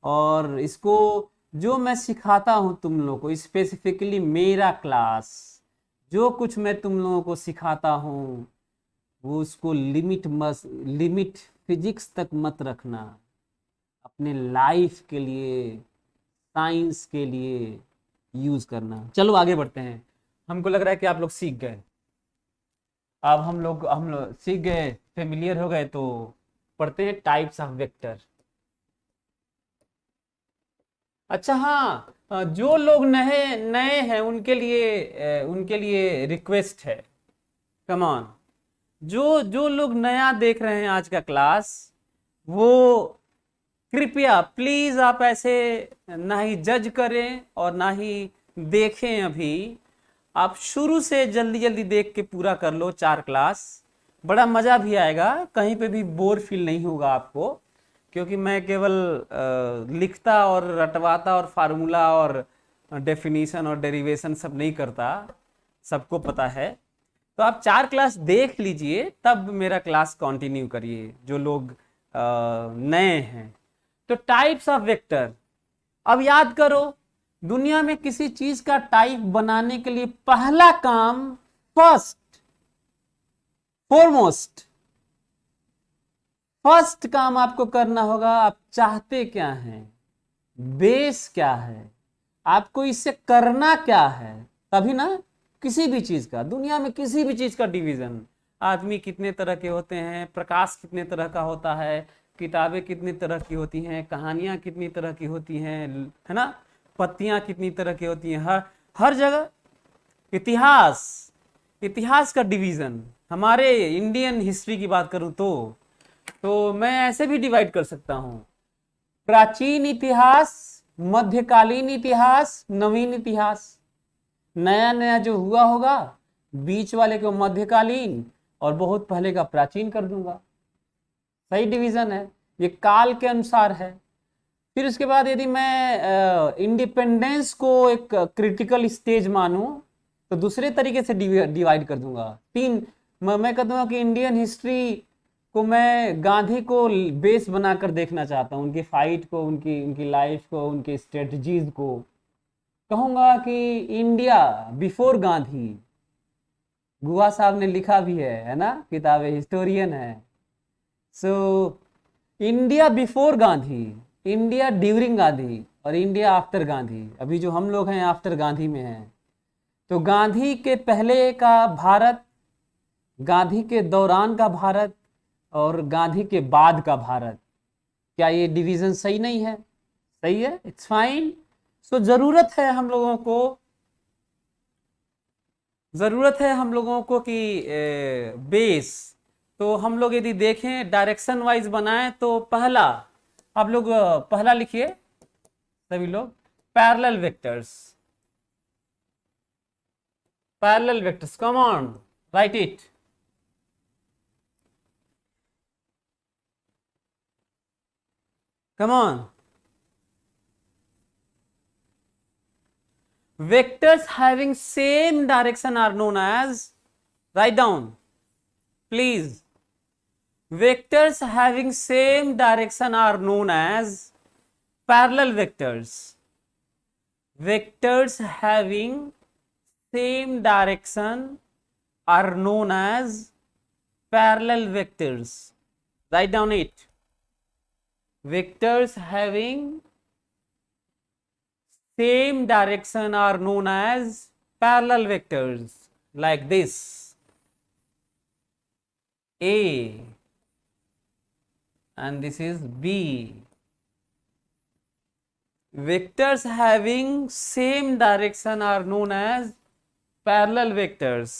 और इसको जो मैं सिखाता हूं तुम लोगों को, स्पेसिफिकली मेरा क्लास, जो कुछ मैं तुम लोगों को सिखाता हूं वो उसको लिमिट फिजिक्स तक मत रखना, अपने लाइफ के लिए, साइंस के लिए यूज करना। चलो आगे बढ़ते हैं, हमको लग रहा है कि आप लोग सीख गए। अब हम लोग सीख गए, फेमिलियर हो गए, तो पढ़ते हैं टाइप्स ऑफ वेक्टर। अच्छा हाँ, जो लोग नए नए हैं उनके लिए रिक्वेस्ट है। कम ऑन, जो जो लोग नया देख रहे हैं आज का क्लास, वो कृपया प्लीज आप ऐसे ना ही जज करें और ना ही देखें। अभी आप शुरू से जल्दी जल्दी देख के पूरा कर लो 4 क्लास, बड़ा मजा भी आएगा, कहीं पे भी बोर फील नहीं होगा आपको। क्योंकि मैं केवल लिखता और रटवाता और फार्मूला और डेफिनीशन और डेरिवेशन सब नहीं करता, सबको पता है। तो आप 4 क्लास देख लीजिए, तब मेरा क्लास कंटिन्यू करिए जो लोग नए हैं। तो टाइप्स ऑफ वेक्टर, अब याद करो, दुनिया में किसी चीज का टाइप बनाने के लिए पहला काम, फर्स्ट फॉरमोस्ट फर्स्ट काम आपको करना होगा, आप चाहते क्या हैं, बेस क्या है, आपको इससे करना क्या है। तभी ना किसी भी चीज का, दुनिया में किसी भी चीज का डिवीजन, आदमी कितने तरह के होते हैं, प्रकाश कितने तरह का होता है, किताबें कितनी तरह की होती हैं, कहानियां कितनी तरह की होती हैं, है ना, पत्तियां कितनी तरह की होती हैं, हर हर जगह। इतिहास, इतिहास का डिवीजन, हमारे इंडियन हिस्ट्री की बात करूं तो मैं ऐसे भी डिवाइड कर सकता हूं, प्राचीन इतिहास, मध्यकालीन इतिहास, नवीन इतिहास। नया नया जो हुआ होगा, बीच वाले को मध्यकालीन और बहुत पहले का प्राचीन कर दूंगा। सही डिवीजन है, ये काल के अनुसार है। फिर उसके बाद यदि मैं इंडिपेंडेंस को एक क्रिटिकल स्टेज मानूं, तो दूसरे तरीके से डिवाइड कर दूंगा। मैं कह दूंगा कि इंडियन हिस्ट्री को मैं गांधी को बेस बनाकर देखना चाहता हूं, उनकी फाइट को, उनकी उनकी लाइफ को, उनकी स्ट्रेटजीज को। कहूंगा कि इंडिया बिफोर गांधी, गुहा साहब ने लिखा भी है ना, किताबें, हिस्टोरियन है। So India before Gandhi, India during Gandhi और इंडिया आफ्टर गांधी। अभी जो हम लोग हैं आफ्टर गांधी में हैं। तो गांधी के पहले का भारत, गांधी के दौरान का भारत और गांधी के बाद का भारत, क्या ये डिवीजन सही नहीं है? सही है, इट्स फाइन। सो जरूरत है हम लोगों को, जरूरत है हम लोगों को कि बेस। तो हम लोग यदि देखें डायरेक्शन वाइज बनाएं, तो पहला आप लोग पहला लिखिए सभी लोग, parallel vectors. Parallel vectors, come on, right it. Come on. Vectors having same direction are known as, write down please, vectors having same direction are known as parallel vectors. Vectors having same direction are known as parallel vectors. Write down it. Vectors having same direction are known as parallel vectors, like this, A and this is B. Vectors having same direction are known as parallel vectors.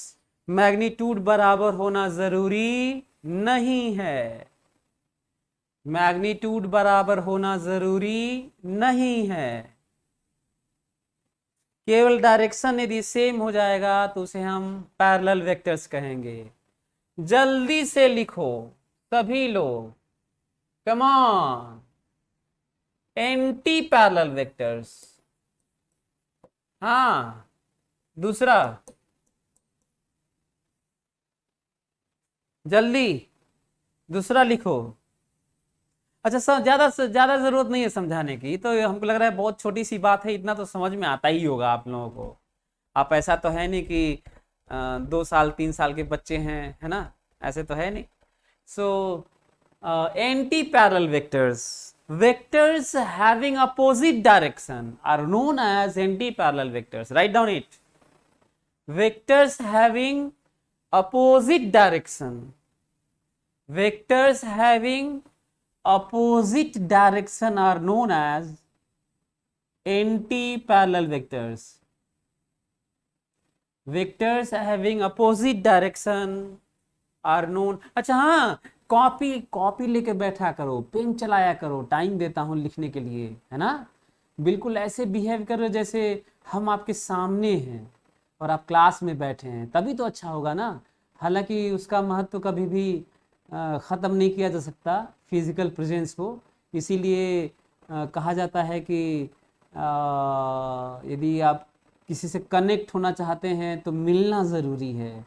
Magnitude बराबर होना जरूरी नहीं है, magnitude बराबर होना जरूरी नहीं है। केवल डायरेक्शन यदि सेम हो जाएगा तो उसे हम पैरेलल वेक्टर्स कहेंगे। जल्दी से लिखो सभी लोग, come on. Anti parallel vectors, हाँ, दूसरा जल्दी दूसरा लिखो। अच्छा, ज्यादा से ज्यादा जरूरत नहीं है समझाने की, तो हमको लग रहा है बहुत छोटी सी बात है, इतना तो समझ में आता ही होगा आप लोगों को। आप ऐसा तो है नहीं कि 2 साल 3 साल के बच्चे हैं, है ना, ऐसे तो है नहीं। So anti parallel vectors, vectors having opposite direction are known as anti parallel vectors. Write down it. Vectors having opposite direction, vectors having opposite direction are known as anti parallel vectors, vectors having opposite direction are known. अच्छा हाँ, copy copy लेके बैठा करो, pen चलाया करो, time देता हूँ लिखने के लिए, है ना। बिल्कुल ऐसे बिहेव करो जैसे हम आपके सामने हैं और आप क्लास में बैठे हैं, तभी तो अच्छा होगा ना। हालांकि उसका महत्व कभी भी ख़त्म नहीं किया जा सकता, फिजिकल प्रेजेंस को। इसीलिए कहा जाता है कि यदि आप किसी से कनेक्ट होना चाहते हैं तो मिलना ज़रूरी है।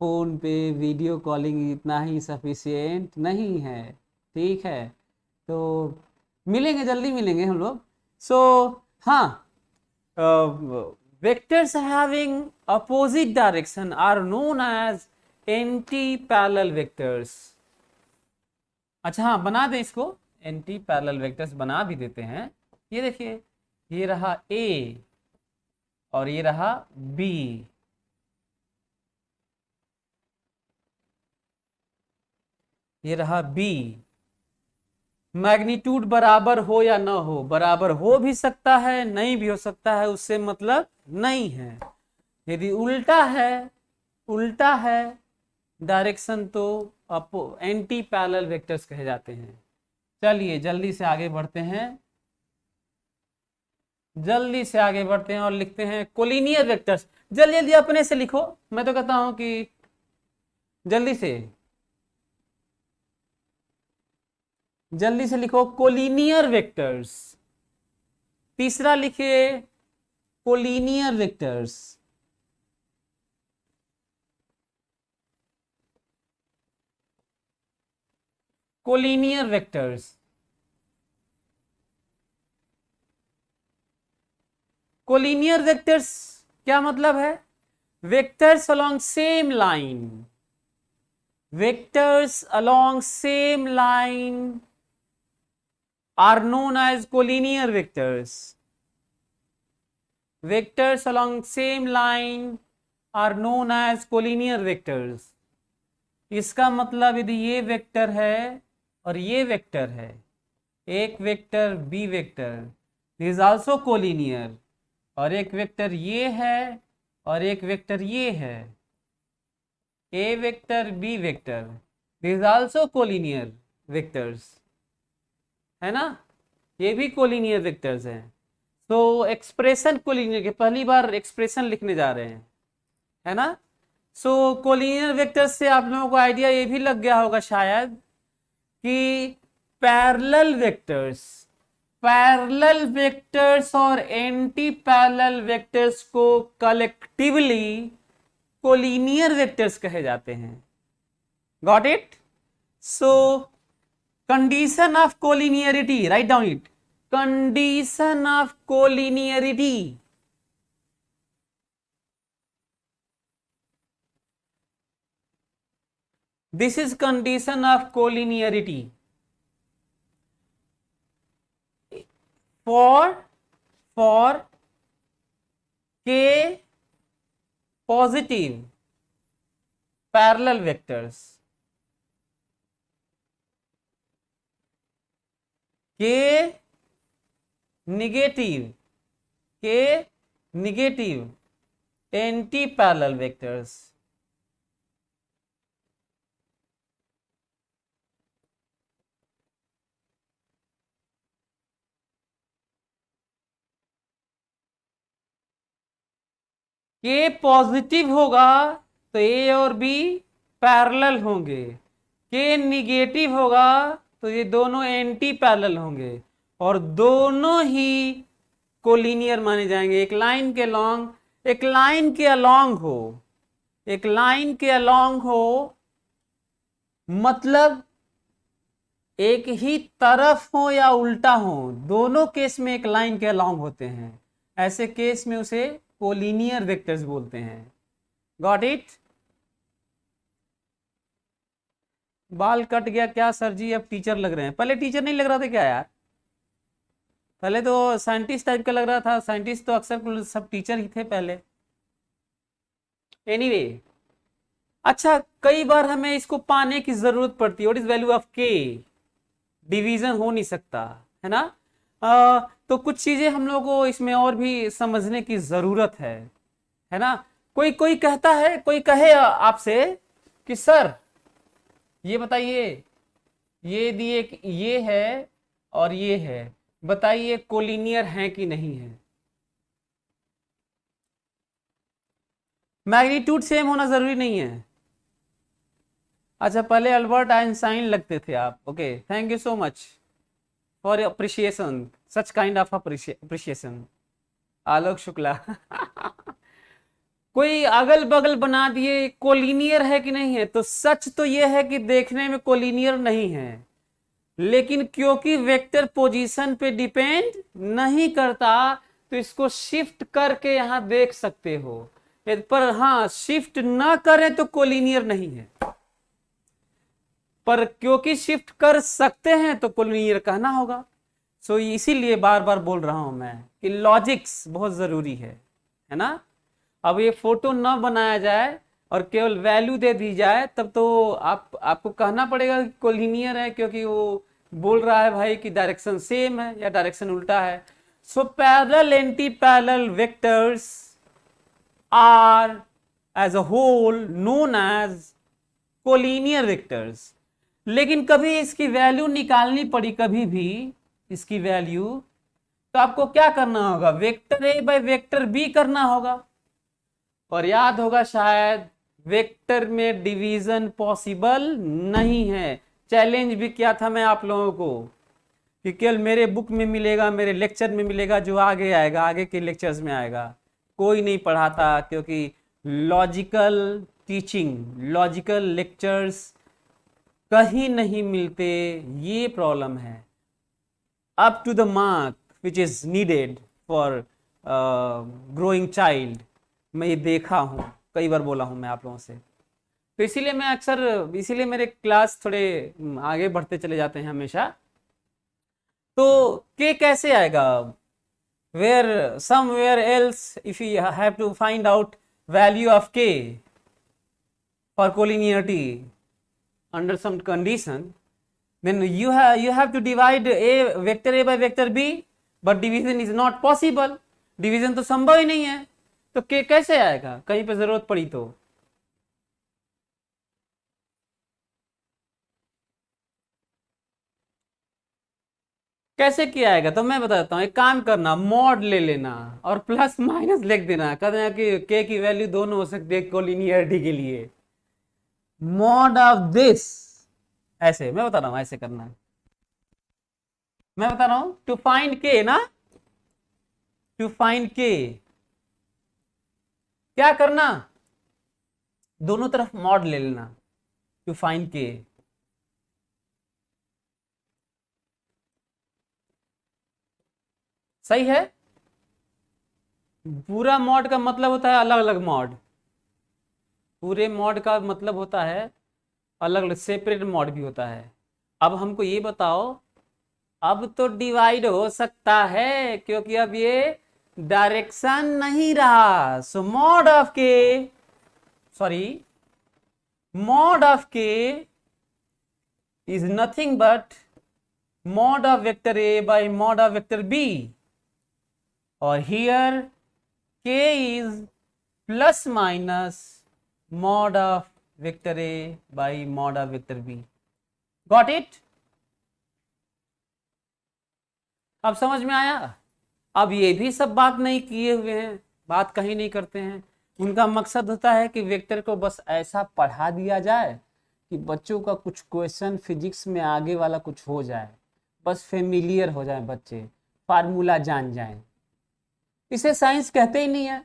फ़ोन पे वीडियो कॉलिंग इतना ही सफिशिएंट नहीं है, ठीक है। तो मिलेंगे, जल्दी मिलेंगे हम लोग। सो हाँ, vectors having opposite direction are known as anti-parallel vectors। अच्छा हाँ, बना दे इसको, एंटी पैरेलल वेक्टर्स बना भी देते हैं। ये देखिए, ये रहा A और ये रहा B। ये रहा B। मैग्नीट्यूड बराबर हो या ना हो, बराबर हो भी सकता है, नहीं भी हो सकता है, उससे मतलब नहीं है। यदि उल्टा है, उल्टा है डायरेक्शन, तो एंटी पैरेलल वेक्टर्स कहे जाते हैं। चलिए जल्दी से आगे बढ़ते हैं, जल्दी से आगे बढ़ते हैं और लिखते हैं कोलिनियर वेक्टर्स। जल्दी जल्दी अपने से लिखो, मैं तो कहता हूं कि जल्दी से, जल्दी से लिखो कोलिनियर वेक्टर्स। तीसरा लिखिए collinear vectors. Collinear vectors, collinear vectors क्या मतलब है? Vectors along same line, vectors along same line are known as collinear vectors। Vectors along same line are known as collinear vectors। इसका मतलब यदि ये वेक्टर है और ये वेक्टर है, एक vector B vector is also collinear, और एक वेक्टर ये है और एक वेक्टर ये है, A vector B vector is also collinear vectors, है ना। ये भी कोलिनियर वेक्टर्स हैं। तो एक्सप्रेशन कोलिनियर के, पहली बार एक्सप्रेशन लिखने जा रहे हैं, है ना। सो कोलिनियर वेक्टर्स से आप लोगों को आइडिया ये भी लग गया होगा शायद कि पैरेलल वेक्टर्स, पैरेलल वेक्टर्स और एंटी पैरेलल वेक्टर्स को कलेक्टिवली कोलिनियर वेक्टर्स कहे जाते हैं। Got it? So condition of collinearity, write down it, condition of collinearity, this is condition of collinearity for k positive parallel vectors, के negative anti parallel vectors. के positive होगा तो ए और B parallel होंगे, के निगेटिव होगा तो ये दोनों एंटी पैरेलल होंगे, और दोनों ही कोलिनियर माने जाएंगे। एक लाइन के लॉन्ग, एक लाइन के अलोंग हो, एक लाइन के अलोंग हो मतलब एक ही तरफ हो या उल्टा हो, दोनों केस में एक लाइन के अलोंग होते हैं। ऐसे केस में उसे कोलिनियर वेक्टर्स बोलते हैं। Got it? बाल कट गया क्या सर जी, अब टीचर लग रहे हैं? पहले टीचर नहीं लग रहा था क्या यार? पहले तो साइंटिस्ट टाइप का लग रहा था। साइंटिस्ट तो अक्सर सब टीचर ही थे पहले। एनीवे अच्छा, कई बार हमें इसको पाने की जरूरत पड़ती है। व्हाट इज वैल्यू ऑफ के? डिवीजन हो नहीं सकता, है ना। तो कुछ चीजें हम लोग को इसमें और भी समझने की जरूरत है ना। कोई कोई कहता है, कोई कहे आपसे कि सर ये बताइए, ये दिए ये है और ये है, बताइए कोलिनियर है कि नहीं है। मैग्नीट्यूड सेम होना जरूरी नहीं है। अच्छा, पहले अल्बर्ट आइंस्टाइन लगते थे आप। Okay, thank you so much for appreciation, such kind of appreciation. Alok Shukla कोई अगल बगल बना दिए, कोलिनियर है कि नहीं है, तो सच तो यह है कि देखने में कोलिनियर नहीं है, लेकिन क्योंकि वेक्टर पोजीशन पे डिपेंड नहीं करता तो इसको शिफ्ट करके यहां देख सकते हो। पर हाँ, शिफ्ट ना करें तो कोलिनियर नहीं है, पर क्योंकि शिफ्ट कर सकते हैं तो कोलिनियर कहना होगा। सो इसीलिए बार बार बोल रहा हूं मैं कि लॉजिक्स बहुत जरूरी है ना। अब ये फोटो न बनाया जाए और केवल वैल्यू दे दी जाए तब तो आपको कहना पड़ेगा कि कोलिनियर है, क्योंकि वो बोल रहा है भाई कि डायरेक्शन सेम है या डायरेक्शन उल्टा है। So parallel anti parallel vectors are as a whole known as collinear vectors. लेकिन कभी इसकी वैल्यू निकालनी पड़ी, कभी भी इसकी वैल्यू, तो आपको क्या करना होगा, vector A by vector B करना होगा। और याद होगा शायद, वेक्टर में डिवीजन पॉसिबल नहीं है। चैलेंज भी किया था मैं आप लोगों को कि केवल मेरे बुक में मिलेगा, मेरे लेक्चर में मिलेगा, जो आगे आएगा आगे के लेक्चर्स में आएगा। कोई नहीं पढ़ाता, क्योंकि लॉजिकल टीचिंग, लॉजिकल लेक्चर्स कहीं नहीं मिलते, ये प्रॉब्लम है। Up to the mark which is needed for growing child, मैं ये देखा हूँ, कई बार बोला हूँ मैं आप लोगों से। तो इसीलिए मैं अक्सर, इसीलिए मेरे क्लास थोड़े आगे बढ़ते चले जाते हैं हमेशा। तो के कैसे आएगा, where somewhere else if you have to find out value of k for collinearity under some condition, then you have to divide vector a by vector b, but division is not possible, division तो संभव ही नहीं है, तो k कैसे आएगा कहीं पे जरूरत पड़ी तो। कैसे किया आएगा, तो मैं बताता हूँ। एक काम करना, मॉड ले लेना और प्लस माइनस लिख देना, कहते हैं कि k की वैल्यू दोनों हो सकती है कोलिनियरिटी के लिए। मॉड ऑफ दिस, ऐसे मैं बता रहा हूं, ऐसे करना है। मैं बता रहा हूं टू फाइंड के ना, टू फाइंड के क्या करना, दोनों तरफ मॉड ले लेना टू फाइंड के। सही है। पूरा मॉड का मतलब होता है अलग अलग मॉड, पूरे मॉड का मतलब होता है अलग अलग, सेपरेट मॉड भी होता है। अब हमको ये बताओ, अब तो डिवाइड हो सकता है क्योंकि अब ये डायरेक्शन नहीं रहा। So mod of K, sorry, mod of K is nothing but mod of vector A by mod of vector B, और here K is plus minus mod of vector A by mod of vector B. Got it? अब समझ में आया। अब ये भी सब बात नहीं किए हुए हैं, बात कहीं नहीं करते हैं। उनका मकसद होता है कि वेक्टर को बस ऐसा पढ़ा दिया जाए कि बच्चों का कुछ क्वेश्चन फिजिक्स में आगे वाला कुछ हो जाए, बस फेमिलियर हो जाए, बच्चे फार्मूला जान जाएं। इसे साइंस कहते ही नहीं है,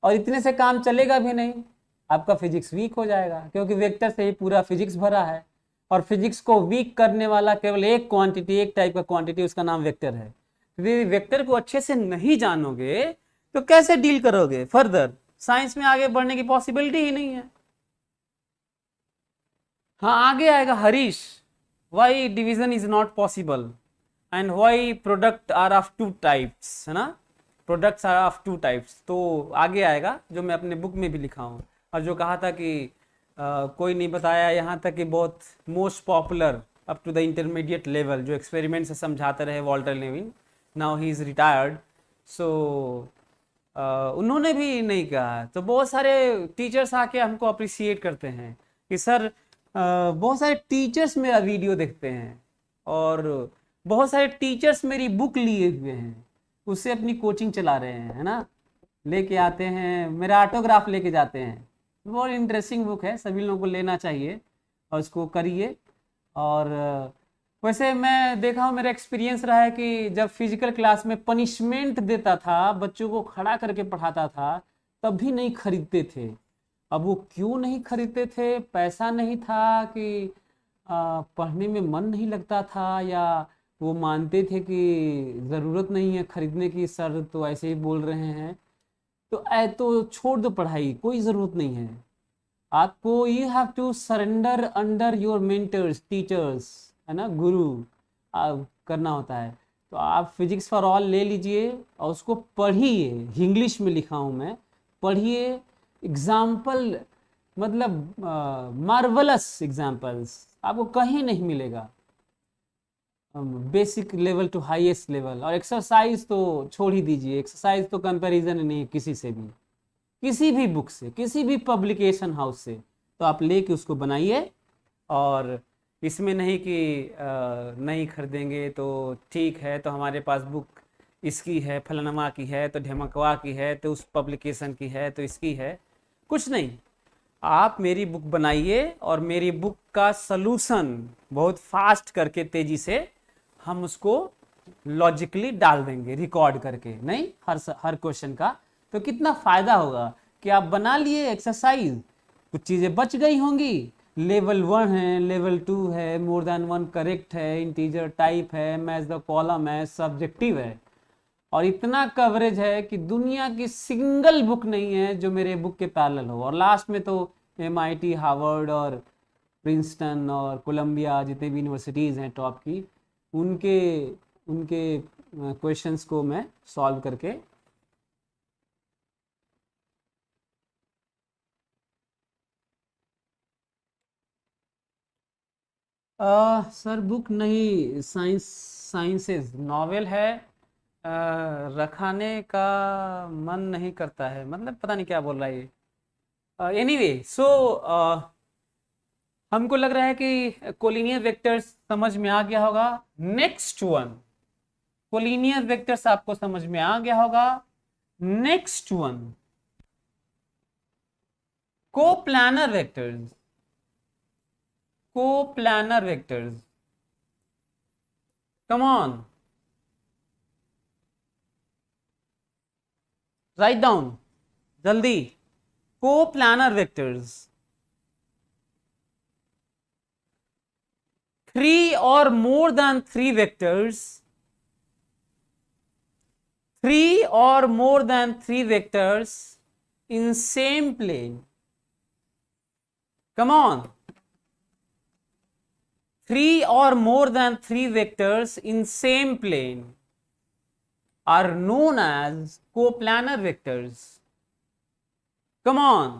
और इतने से काम चलेगा भी नहीं। आपका फिजिक्स वीक हो जाएगा, क्योंकि वेक्टर से ही पूरा फिजिक्स भरा है, और फिजिक्स को वीक करने वाला केवल एक क्वांटिटी, एक टाइप का क्वांटिटी, उसका नाम वेक्टर है। यदि वेक्टर को अच्छे से नहीं जानोगे तो कैसे डील करोगे फर्दर, साइंस में आगे बढ़ने की पॉसिबिलिटी ही नहीं है। हाँ, आगे आएगा Harish, why division is not possible and why product are of two types, है ना, products are of two types. तो आगे आएगा, जो मैं अपने बुक में भी लिखा हूँ, और जो कहा था कि कोई नहीं बताया, यहाँ तक कि बहुत most popular up to the intermediate level जो एक्सपेरिमेंट से समझाते रहे Walter Lewin, now he is retired. So उन्होंने भी नहीं कहा। तो बहुत सारे टीचर्स आके हमको अप्रिसिएट करते हैं कि सर, बहुत सारे टीचर्स मेरा वीडियो देखते हैं और बहुत सारे टीचर्स मेरी बुक लिए हुए हैं, उससे अपनी कोचिंग चला रहे हैं, है ना, लेके आते हैं, मेरा ऑटोग्राफ लेके जाते हैं। बहुत इंटरेस्टिंग बुक है, सभी लोगों को लेना चाहिए और उसको करिए। और वैसे मैं देखा हूँ, मेरा एक्सपीरियंस रहा है कि जब फिजिकल क्लास में पनिशमेंट देता था, बच्चों को खड़ा करके पढ़ाता था, तब भी नहीं खरीदते थे। अब वो क्यों नहीं खरीदते थे? पैसा नहीं था कि पढ़ने में मन नहीं लगता था, या वो मानते थे कि ज़रूरत नहीं है खरीदने की, सर तो ऐसे ही बोल रहे हैं, तो छोड़ दो पढ़ाई, कोई ज़रूरत नहीं है आपको। You have to surrender under your mentors, teachers, है ना, गुरु करना होता है। तो आप फिजिक्स फॉर ऑल ले लीजिए और उसको पढ़िए, इंग्लिश में लिखा हूँ मैं, पढ़िए। एग्जाम्पल मतलब मार्वलस एग्जाम्पल्स आपको कहीं नहीं मिलेगा, basic level to highest level. और एक्सरसाइज तो छोड़ ही दीजिए, एक्सरसाइज तो कंपैरिजन नहीं है किसी से भी, किसी भी बुक से, किसी भी पब्लिकेशन हाउस से। तो आप लेके उसको बनाइए। और इसमें नहीं कि नहीं खरीदेंगे तो ठीक है, तो हमारे पास बुक इसकी है, फलानमा की है, तो ढेमकवा की है, तो उस पब्लिकेशन की है, तो इसकी है। कुछ नहीं, आप मेरी बुक बनाइए और मेरी बुक का सलूशन बहुत फास्ट करके, तेजी से हम उसको लॉजिकली डाल देंगे, रिकॉर्ड करके, नहीं हर क्वेश्चन का। तो कितना फायदा होगा कि आप बना लिए एक्सरसाइज, कुछ चीज़ें बच गई होंगी। लेवल 1 है, लेवल 2 है, मोर देन 1 करेक्ट है, इंटीजर टाइप है, मैच द कॉलम है, सब्जेक्टिव है। और इतना कवरेज है कि दुनिया की सिंगल बुक नहीं है जो मेरे बुक के पैरेलल हो। और लास्ट में तो MIT, हार्वर्ड और प्रिंसटन और कोलंबिया, जितने भी यूनिवर्सिटीज़ हैं टॉप की, उनके उनके क्वेश्चंस को मैं सॉल्व करके। सर बुक नहीं, साइंसेस नॉवेल है। रखाने का मन नहीं करता है, मतलब पता नहीं क्या बोल रहा है ये। एनीवे, सो हमको लग रहा है कि कोलिनियर वेक्टर्स समझ में आ गया होगा। नेक्स्ट वन, कोलिनियर वेक्टर्स आपको समझ में आ गया होगा। Next one, coplanar vectors. Coplanar vectors, come on, write down जल्दी। Coplanar vectors, 3 or more than 3 vectors, 3 or more than 3 vectors in same plane. Come on. 3 or more than 3 vectors in same plane are known as coplanar vectors. Come on.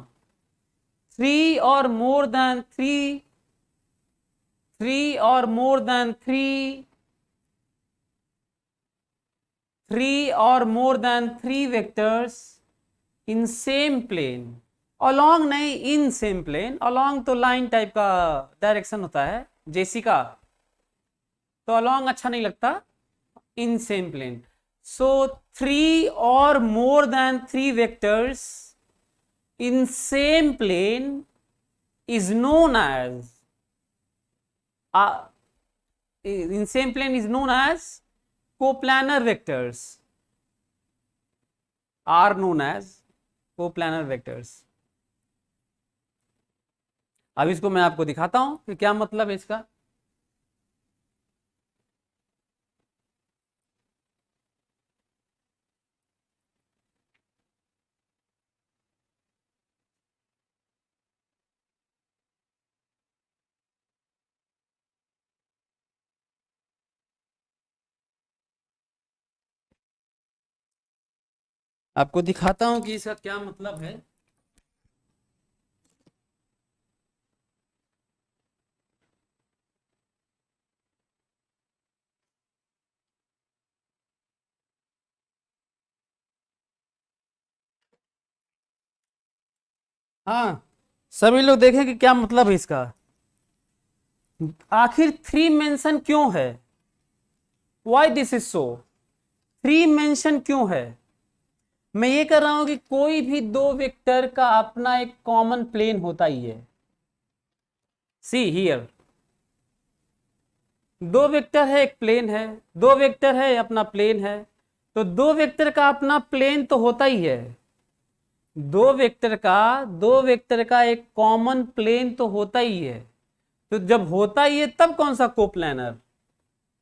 3 or more than 3, 3 or more than 3, 3 or more than 3 vectors in same plane। Along नहीं, इन same plane. Along तो line type का direction होता है, जेसी का, तो along अच्छा नहीं लगता। इन सेम प्लेन। सो 3 और more than 3 vectors in same plane is known as, in same plane is known as coplanar vectors, are known as coplanar vectors. अब इसको मैं आपको दिखाता हूं कि क्या मतलब है इसका। आपको दिखाता हूं कि इसका क्या मतलब है। हाँ, सभी लोग देखें कि क्या मतलब है इसका। आखिर थ्री मेंशन क्यों है, why this is so, three mention क्यों है। मैं ये कर रहा हूं कि कोई भी दो वेक्टर का अपना एक कॉमन प्लेन होता ही है। सी हियर, दो वेक्टर है, एक प्लेन है, दो वेक्टर है अपना प्लेन है, तो दो वेक्टर का अपना प्लेन तो होता ही है। दो वेक्टर का एक कॉमन प्लेन तो होता ही है। तो जब होता ही है तब कौन सा कोप्लानर,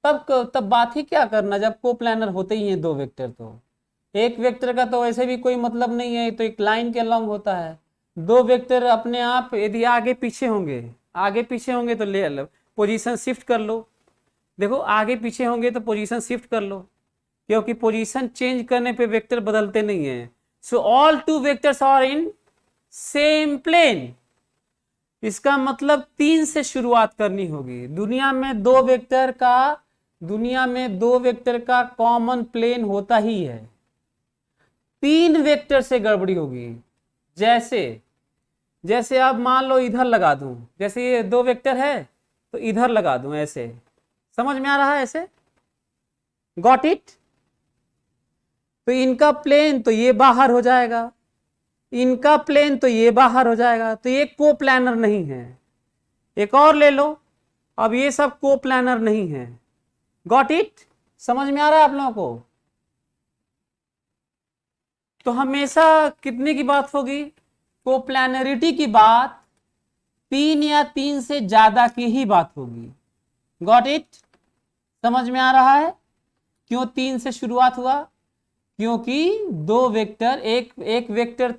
तब बात ही क्या करना जब कोप्लानर होते ही हैं दो वेक्टर। तो एक वेक्टर का तो वैसे भी कोई मतलब नहीं है, तो एक लाइन के अलॉन्ग होता है। दो वेक्टर अपने आप यदि आगे पीछे होंगे तो ले लो, पोजीशन शिफ्ट कर लो। देखो आगे पीछे होंगे तो पोजीशन शिफ्ट कर लो, क्योंकि पोजीशन चेंज करने पे वेक्टर बदलते नहीं है। So all two vectors are in same plane. इसका मतलब तीन से शुरुआत करनी होगी। दुनिया में दो वेक्टर का कॉमन प्लेन होता ही है। तीन वेक्टर से गड़बड़ी होगी। जैसे जैसे आप मान लो इधर लगा दूं, जैसे ये दो वेक्टर है तो इधर लगा दूं, ऐसे समझ में आ रहा है, ऐसे गॉट इट। तो इनका प्लेन तो ये बाहर हो जाएगा, इनका प्लेन तो ये बाहर हो जाएगा, तो ये कोप्लानर नहीं है। एक और ले लो, अब ये सब कोप्लानर नहीं है। गॉट इट, समझ में आ रहा है आप लोगों को। तो हमेशा कितने की बात होगी, कोप्लानरिटी की बात तीन या तीन से ज्यादा की ही बात होगी। गॉट इट, समझ में आ रहा है क्यों तीन से शुरुआत हुआ। क्योंकि दो वेक्टर, एक वेक्टर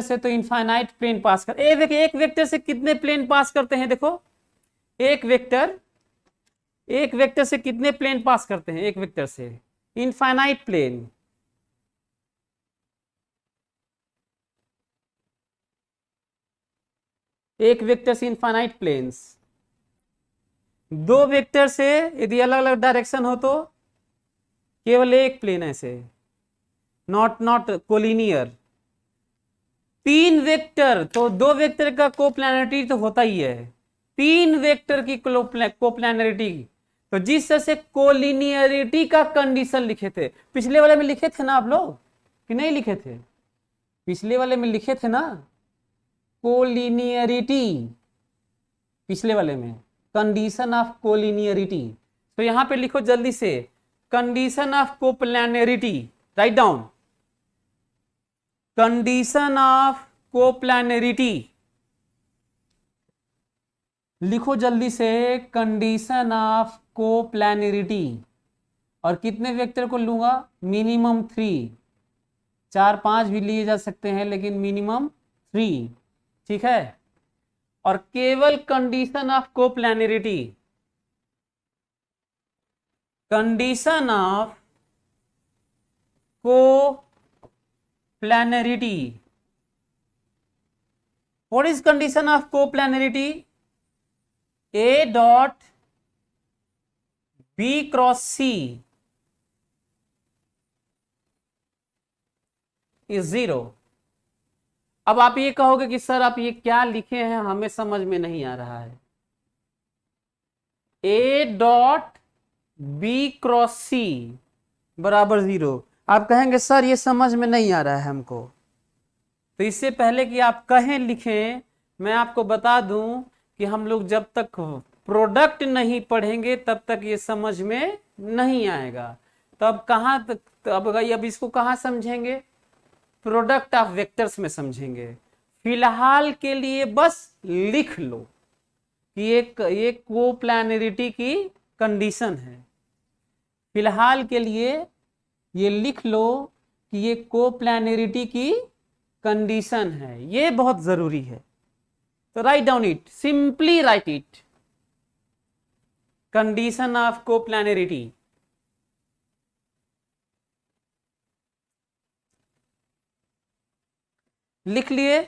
से तो इनफाइनाइट प्लेन पास कर, एक वेक्टर से कितने प्लेन पास करते हैं, देखो एक वेक्टर से कितने प्लेन पास करते हैं, एक वेक्टर से इनफाइनाइट प्लेन। एक वेक्टर से इनफाइनाइट प्लेन्स। दो वेक्टर से यदि अलग अलग डायरेक्शन हो तो केवल एक प्लेन ऐसे, नॉट कोलिनियर। तीन वेक्टर तो दो वेक्टर का कोप्लानरिटी तो होता ही है, तीन वेक्टर की कोप्लानरिटी। तो जिस तरह से कोलिनियरिटी का कंडीशन लिखे थे, पिछले वाले में लिखे थे ना आप लोग कि नहीं लिखे थे, पिछले वाले में लिखे थे ना कोलिनियरिटी, पिछले वाले में कंडीशन ऑफ कोलिनियरिटी। तो यहां पे लिखो जल्दी से, condition of coplanarity, write down, condition of coplanarity लिखो जल्दी से, कंडीशन ऑफ कोप्लानरिटी। और कितने वेक्टर को लूंगा, मिनिमम 3, 4 5 भी लिए जा सकते हैं लेकिन मिनिमम 3, ठीक है। और केवल condition of coplanarity, condition of coplanarity. What is condition of coplanarity, A dot B cross C is 0। अब आप ये कहोगे कि सर आप ये क्या लिखे हैं, हमें समझ में नहीं आ रहा है। A dot B cross C बराबर 0। आप कहेंगे सर ये समझ में नहीं आ रहा है हमको। तो इससे पहले कि आप कहें लिखें, मैं आपको बता दूं कि हम लोग जब तक प्रोडक्ट नहीं पढ़ेंगे तब तक ये समझ में नहीं आएगा। तब कहां तक, अब इसको कहां समझेंगे, प्रोडक्ट ऑफ वेक्टर्स में समझेंगे। फिलहाल के लिए बस लिख लो कि ये कोप्लानरिटी की कंडीशन है। फिलहाल के लिए ये लिख लो कि ये कोप्लानरिटी की कंडीशन है, ये बहुत जरूरी है। तो write down it, simply write it, condition of coplanarity. लिख लिए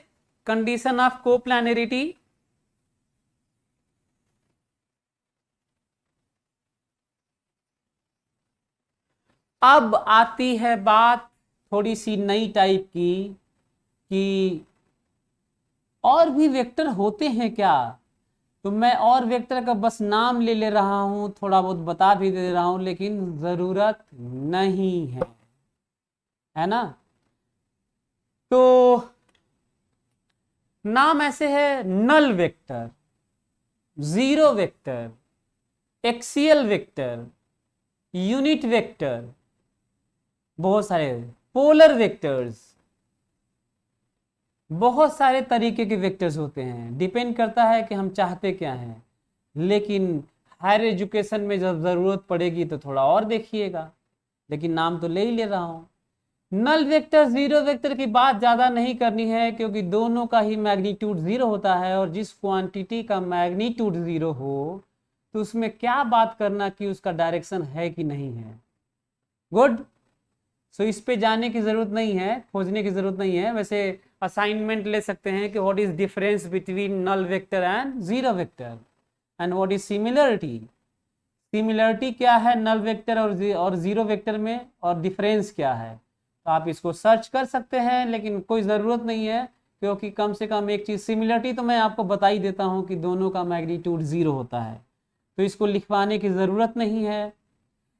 कंडीशन ऑफ कोप्लानरिटी। अब आती है बात थोड़ी सी नई टाइप की, कि और भी वेक्टर होते हैं क्या, तो मैं और वेक्टर का बस नाम ले रहा हूं, थोड़ा बहुत बता भी दे रहा हूं, लेकिन जरूरत नहीं है ना। तो नाम ऐसे है, null vector, zero vector, axial vector, unit vector, बहुत सारे पोलर वेक्टर्स, बहुत सारे तरीके के वेक्टर्स होते हैं। डिपेंड करता है कि हम चाहते क्या हैं, लेकिन हायर एजुकेशन में जब ज़रूरत पड़ेगी तो थोड़ा और देखिएगा, लेकिन नाम तो ले ही ले रहा हूँ। नल वेक्टर जीरो वेक्टर की बात ज़्यादा नहीं करनी है, क्योंकि दोनों का ही मैग्नीट्यूड जीरो होता है, और जिस क्वांटिटी का मैग्नीट्यूड जीरो हो तो उसमें क्या बात करना कि उसका डायरेक्शन है कि नहीं है। गुड। सो इस पे जाने की जरूरत नहीं है, खोजने की जरूरत नहीं है। वैसे असाइनमेंट ले सकते हैं कि what is difference between null vector and zero vector, and what is similarity. Similarity क्या है नल वेक्टर और जीरो वेक्टर में, और डिफरेंस क्या है। तो आप इसको सर्च कर सकते हैं, लेकिन कोई ज़रूरत नहीं है, क्योंकि कम से कम एक चीज़, सिमिलरिटी तो मैं आपको बता ही देता हूँ कि दोनों का मैग्नीट्यूड जीरो होता है, तो इसको लिखवाने की ज़रूरत नहीं है।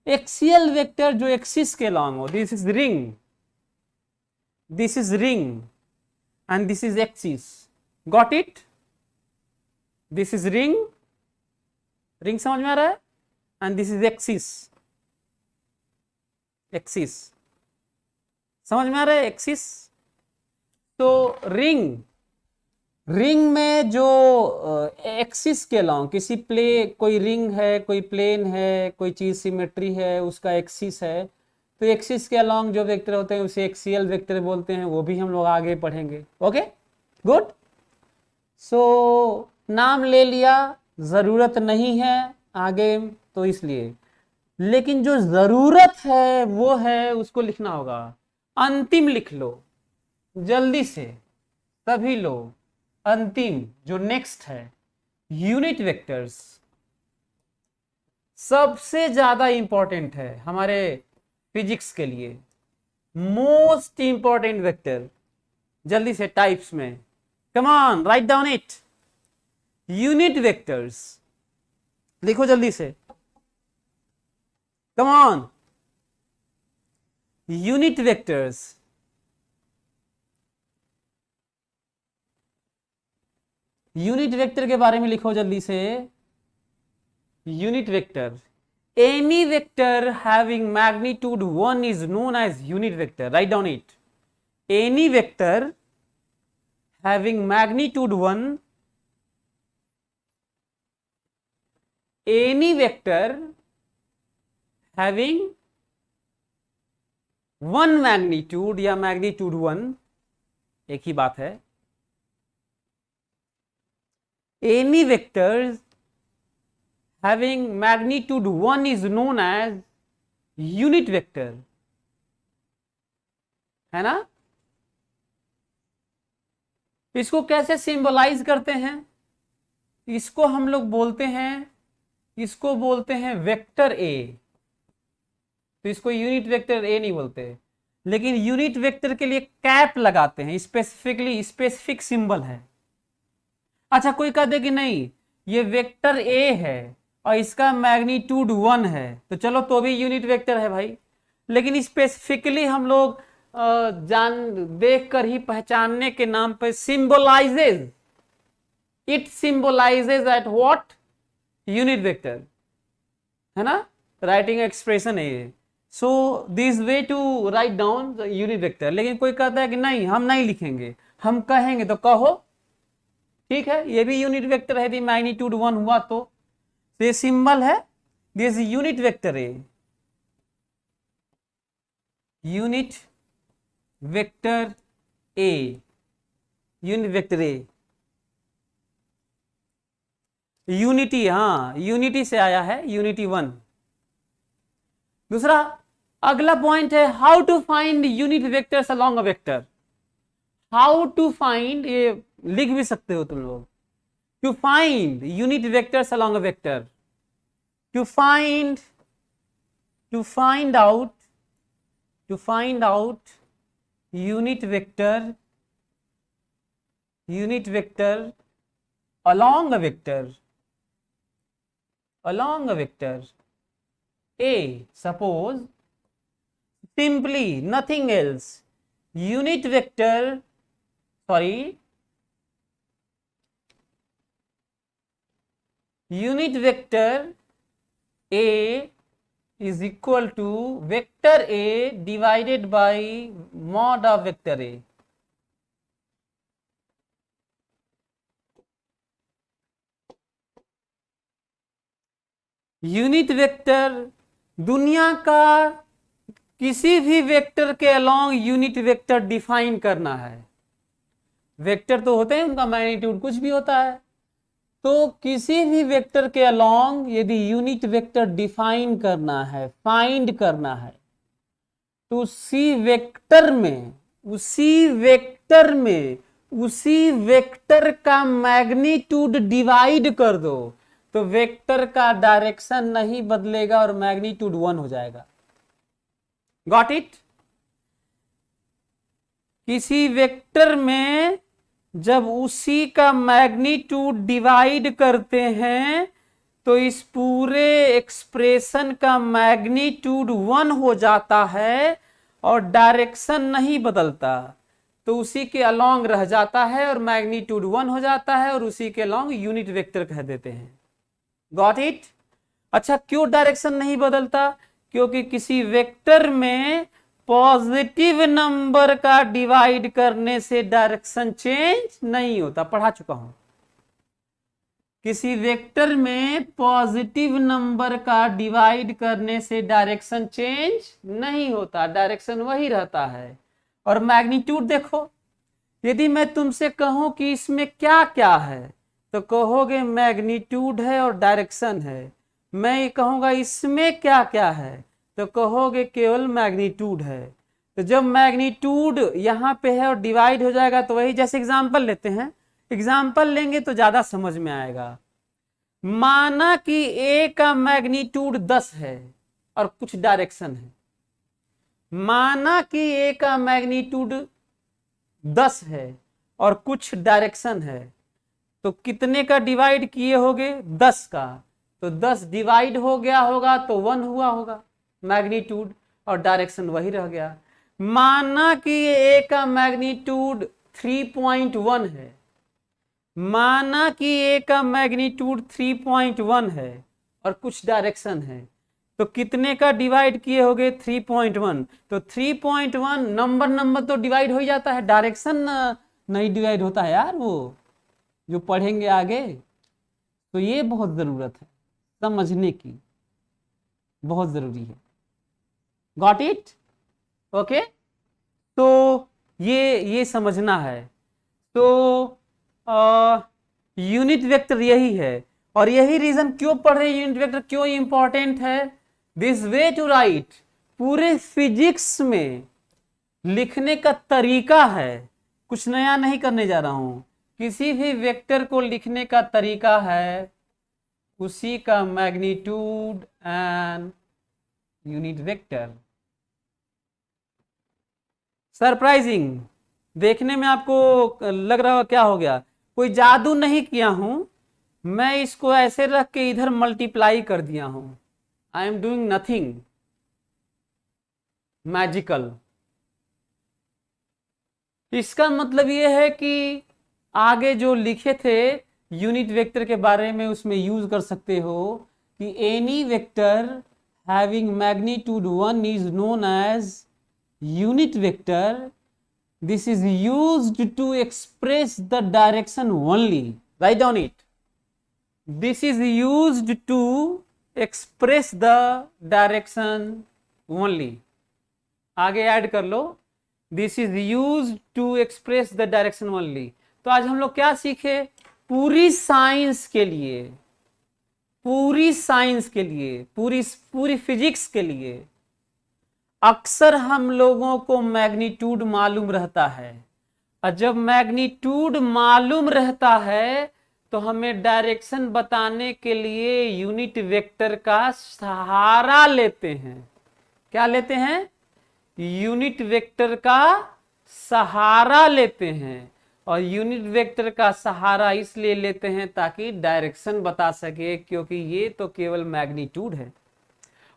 एक्सियल वेक्टर जो एक्सिस के लॉन्ग हो, this is ring, this is ring, and this is axis, got it. This is ring, ring समझ में आ रहा है, and this is axis, axis समझ में आ रहा है, एक्सिस। तो रिंग, रिंग में जो एक्सिस के लॉन्ग किसी कोई रिंग है, कोई प्लेन है, कोई चीज सिमेट्री है, उसका एक्सिस है, तो एक्सिस के अलॉन्ग जो वेक्टर होते हैं उसे एक्सियल वेक्टर बोलते हैं, वो भी हम लोग आगे पढ़ेंगे। Okay good. सो नाम ले लिया, जरूरत नहीं है आगे तो इसलिए, लेकिन जो जरूरत है वो है, उसको लिखना होगा। अंतिम लिख लो जल्दी से सभी लोग, अंतिम जो नेक्स्ट है, यूनिट वेक्टर्स सबसे ज्यादा इंपॉर्टेंट है हमारे फिजिक्स के लिए, मोस्ट इंपॉर्टेंट वेक्टर। जल्दी से टाइप्स में, कम on write down it. Unit vectors लिखो जल्दी से, come on. Unit vectors, unit vector के बारे में लिखो जल्दी से। Unit vector, any vector having magnitude 1 is known as unit vector. Write down it. Any vector having magnitude 1, any vector having 1 magnitude या magnitude 1 एक ही बात है, any vectors having magnitude 1 is known as unit vector, है ना। इसको कैसे symbolize करते हैं, इसको हम लोग बोलते हैं, इसको बोलते हैं वेक्टर ए। तो इसको यूनिट वेक्टर ए नहीं बोलते, लेकिन यूनिट वेक्टर के लिए कैप लगाते हैं, स्पेसिफिकली स्पेसिफिक सिंबल है। अच्छा कोई कह दे कि नहीं ये वेक्टर ए है और इसका मैग्नीट्यूड 1 है, तो चलो तो भी यूनिट वेक्टर है भाई, लेकिन स्पेसिफिकली हम लोग जान देख कर ही पहचानने के नाम पर symbolises, it symbolises at what, unit vector, है ना। राइटिंग एक्सप्रेशन है ये। So this way to write down unit vector. लेकिन कोई कहता है कि नहीं हम नहीं लिखेंगे, हम कहेंगे, तो कहो ठीक है, ये भी यूनिट वेक्टर है यदि मैग्नीट्यूड 1 हुआ तो ये सिंबल है, this unit vector A, unit vector A, unit vector A, unity, हाँ यूनिटी से आया है, यूनिटी 1। दूसरा अगला पॉइंट है how to find unit vectors along a vector. How to find, ये लिख भी सकते हो तुम लोग, to find unit vectors along a vector, to find out, to find out unit vector unit vector along a vector A, suppose simply nothing else, unit vector A is equal to vector A divided by mod of vector A. Unit vector दुनिया का किसी भी vector के along unit vector define करना है। Vector तो होते हैं, उनका मैग्नीट्यूड कुछ भी होता है, तो किसी भी वेक्टर के अलोंग यदि यूनिट वेक्टर डिफाइन करना है, फाइंड करना है, तो उसी वेक्टर का मैग्नीट्यूड डिवाइड कर दो, तो वेक्टर का डायरेक्शन नहीं बदलेगा और मैग्नीट्यूड 1 हो जाएगा। Got it? किसी वेक्टर में जब उसी का मैग्नीट्यूड डिवाइड करते हैं तो इस पूरे एक्सप्रेशन का मैग्नीट्यूड 1 हो जाता है और डायरेक्शन नहीं बदलता, तो उसी के अलोंग रह जाता है और मैग्नीट्यूड 1 हो जाता है और उसी के अलोंग यूनिट वेक्टर कह देते हैं। Got it? अच्छा, क्यों डायरेक्शन नहीं बदलता? क्योंकि किसी वेक्टर में पॉजिटिव नंबर का डिवाइड करने से डायरेक्शन चेंज नहीं होता, पढ़ा चुका हूं। किसी वेक्टर में पॉजिटिव नंबर का डिवाइड करने से डायरेक्शन चेंज नहीं होता, डायरेक्शन वही रहता है। और मैग्नीट्यूड देखो, यदि मैं तुमसे कहूं कि इसमें क्या क्या है तो कहोगे मैग्नीट्यूड है और डायरेक्शन है। मैं ये कहूंगा इसमें क्या क्या है तो कहोगे केवल मैग्नीट्यूड है। तो जब मैग्नीट्यूड यहाँ पे है और डिवाइड हो जाएगा तो वही, जैसे एग्जांपल लेते हैं, एग्जांपल लेंगे तो ज्यादा समझ में आएगा। माना कि ए का मैग्नीट्यूड 10 है और कुछ डायरेक्शन है। माना कि ए का मैग्नीट्यूड 10 है और कुछ डायरेक्शन है, तो कितने का डिवाइड किए होगे? 10 का। तो 10 डिवाइड हो गया होगा तो 1 हुआ होगा मैग्नीट्यूड और डायरेक्शन वही रह गया। माना कि ए का मैग्नीट्यूड 3.1 है, माना कि ए का मैग्नीट्यूड 3.1 है और कुछ डायरेक्शन है, तो कितने का डिवाइड किए होगे? 3.1। तो 3.1 नंबर तो डिवाइड हो ही जाता है, डायरेक्शन नहीं डिवाइड होता है यार, वो जो पढ़ेंगे आगे। तो ये बहुत जरूरत है समझने की, बहुत जरूरी है। Got it? ओके, तो ये समझना है। तो यूनिट वेक्टर यही है, और यही रीजन क्यों पढ़ रहे यूनिट वेक्टर क्यों इंपॉर्टेंट है। दिस वे टू राइट, पूरे फिजिक्स में लिखने का तरीका है, कुछ नया नहीं करने जा रहा हूं। किसी भी वेक्टर को लिखने का तरीका है उसी का magnitude and unit vector. Surprising, देखने में आपको लग रहा हो क्या हो गया, कोई जादू नहीं किया हूं, मैं इसको ऐसे रख के इधर मल्टीप्लाई कर दिया हूं। I am doing nothing magical. इसका मतलब ये है कि आगे जो लिखे थे यूनिट वेक्टर के बारे में उसमें यूज कर सकते हो कि any vector having magnitude 1 is known as unit vector. This is used to express the direction only. Write down it. This is used to express the direction only. आगे add कर लो, this is used to express the direction only. तो आज हम लोग क्या सीखे? पूरी साइंस के लिए, पूरी फिजिक्स के लिए अक्सर हम लोगों को मैग्नीट्यूड मालूम रहता है, और जब मैग्नीट्यूड मालूम रहता है तो हमें डायरेक्शन बताने के लिए यूनिट वेक्टर का सहारा लेते हैं। क्या लेते हैं? यूनिट वेक्टर का सहारा लेते हैं। और यूनिट वेक्टर का सहारा इसलिए लेते हैं ताकि डायरेक्शन बता सके, क्योंकि ये तो केवल मैग्नीट्यूड है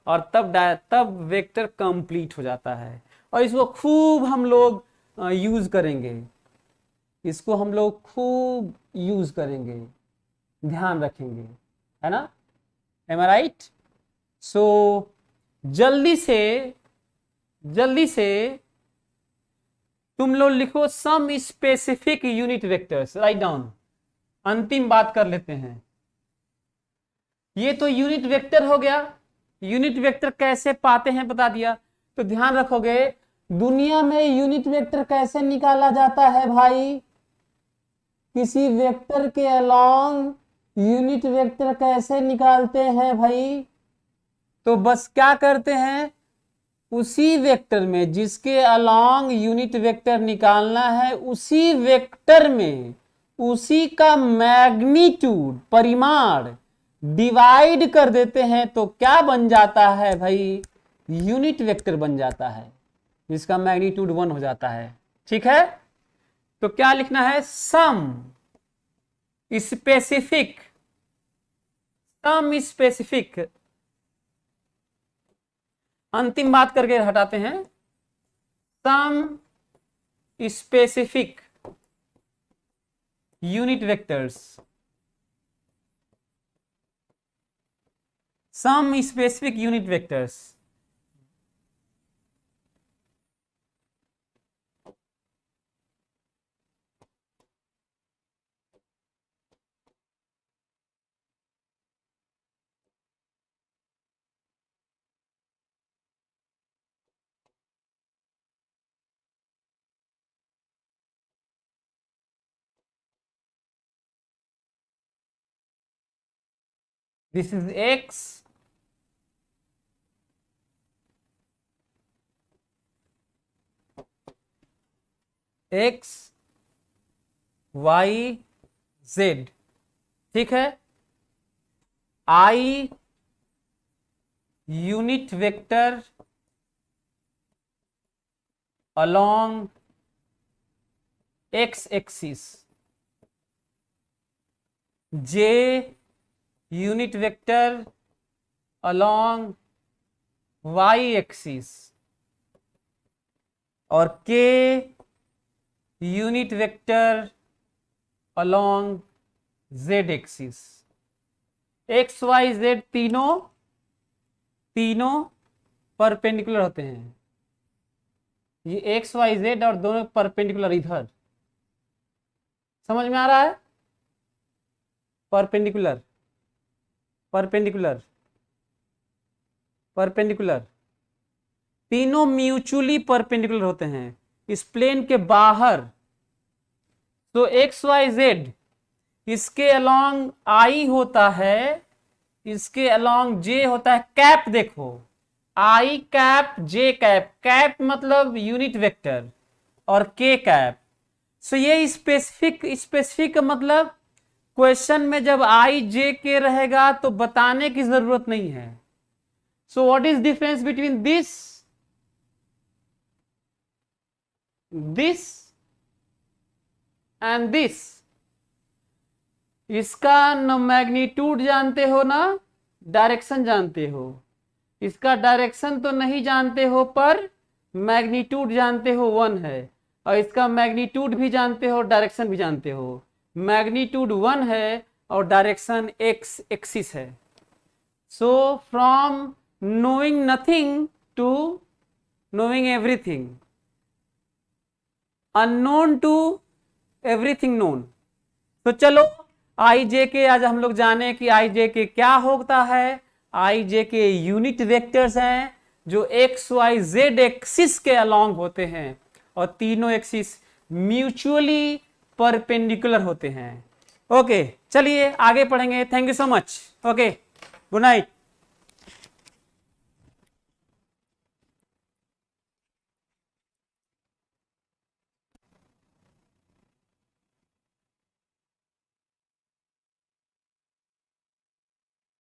और तब वेक्टर कंप्लीट हो जाता है। और इसको खूब हम लोग यूज करेंगे, इसको हम लोग खूब यूज करेंगे, ध्यान रखेंगे, है ना? एम आई राइट? सो जल्दी से तुम लोग लिखो some specific unit vectors, write down. अंतिम बात कर लेते हैं। ये तो यूनिट वेक्टर हो गया। यूनिट वेक्टर कैसे पाते हैं बता दिया। तो ध्यान रखोगे, दुनिया में यूनिट वेक्टर कैसे निकाला जाता है भाई? किसी वेक्टर के अलोंग यूनिट वेक्टर कैसे निकालते हैं भाई? तो बस क्या करते हैं, उसी वेक्टर में जिसके अलोंग यूनिट वेक्टर निकालना है, उसी वेक्टर में उसी का मैग्नीट्यूड, परिमाण डिवाइड कर देते हैं, तो क्या बन जाता है भाई? यूनिट वेक्टर बन जाता है, जिसका मैग्नीट्यूड 1 हो जाता है। ठीक है, तो क्या लिखना है? Some specific. अंतिम बात करके हटाते हैं। Some specific unit vectors, some specific unit vectors. This is x, y, z। ठीक है, I unit vector along x axis, j unit vector along y axis, और k unit vector along z axis. x y z तीनों perpendicular होते हैं। ये x y z और दोनों perpendicular इधर, समझ में आ रहा है? परपेंडिकुलर तीनों म्यूचुअली परपेंडिकुलर होते हैं इस प्लेन के बाहर। तो एक्स वाई जेड इसके अलोंग आई होता है, इसके अलोंग जे होता है कैप। देखो, आई कैप जे कैप, कैप मतलब यूनिट वेक्टर और के कैप। सो ये स्पेसिफिक मतलब क्वेश्चन में जब आई जे के रहेगा तो बताने की जरूरत नहीं है। So what is difference between this and this? इसका न मैग्नीट्यूड जानते हो ना डायरेक्शन जानते हो। इसका डायरेक्शन तो नहीं जानते हो पर मैग्नीट्यूड जानते हो 1 है, और इसका मैग्नीट्यूड भी जानते हो, डायरेक्शन भी जानते हो। मैग्नीट्यूड 1 है और डायरेक्शन एक्स एक्सिस है। So from knowing nothing to knowing everything, unknown to everything known. तो चलो आई जे के आज हम लोग जाने कि आई जे के क्या होता है। आई जे के यूनिट वेक्टर्स हैं जो एक्स वाई जेड एक्सिस के अलोंग होते हैं और तीनों एक्सिस म्यूचुअली परपेंडिकुलर होते हैं। ओके, चलिए आगे पढ़ेंगे। Thank you so much. Okay, good night.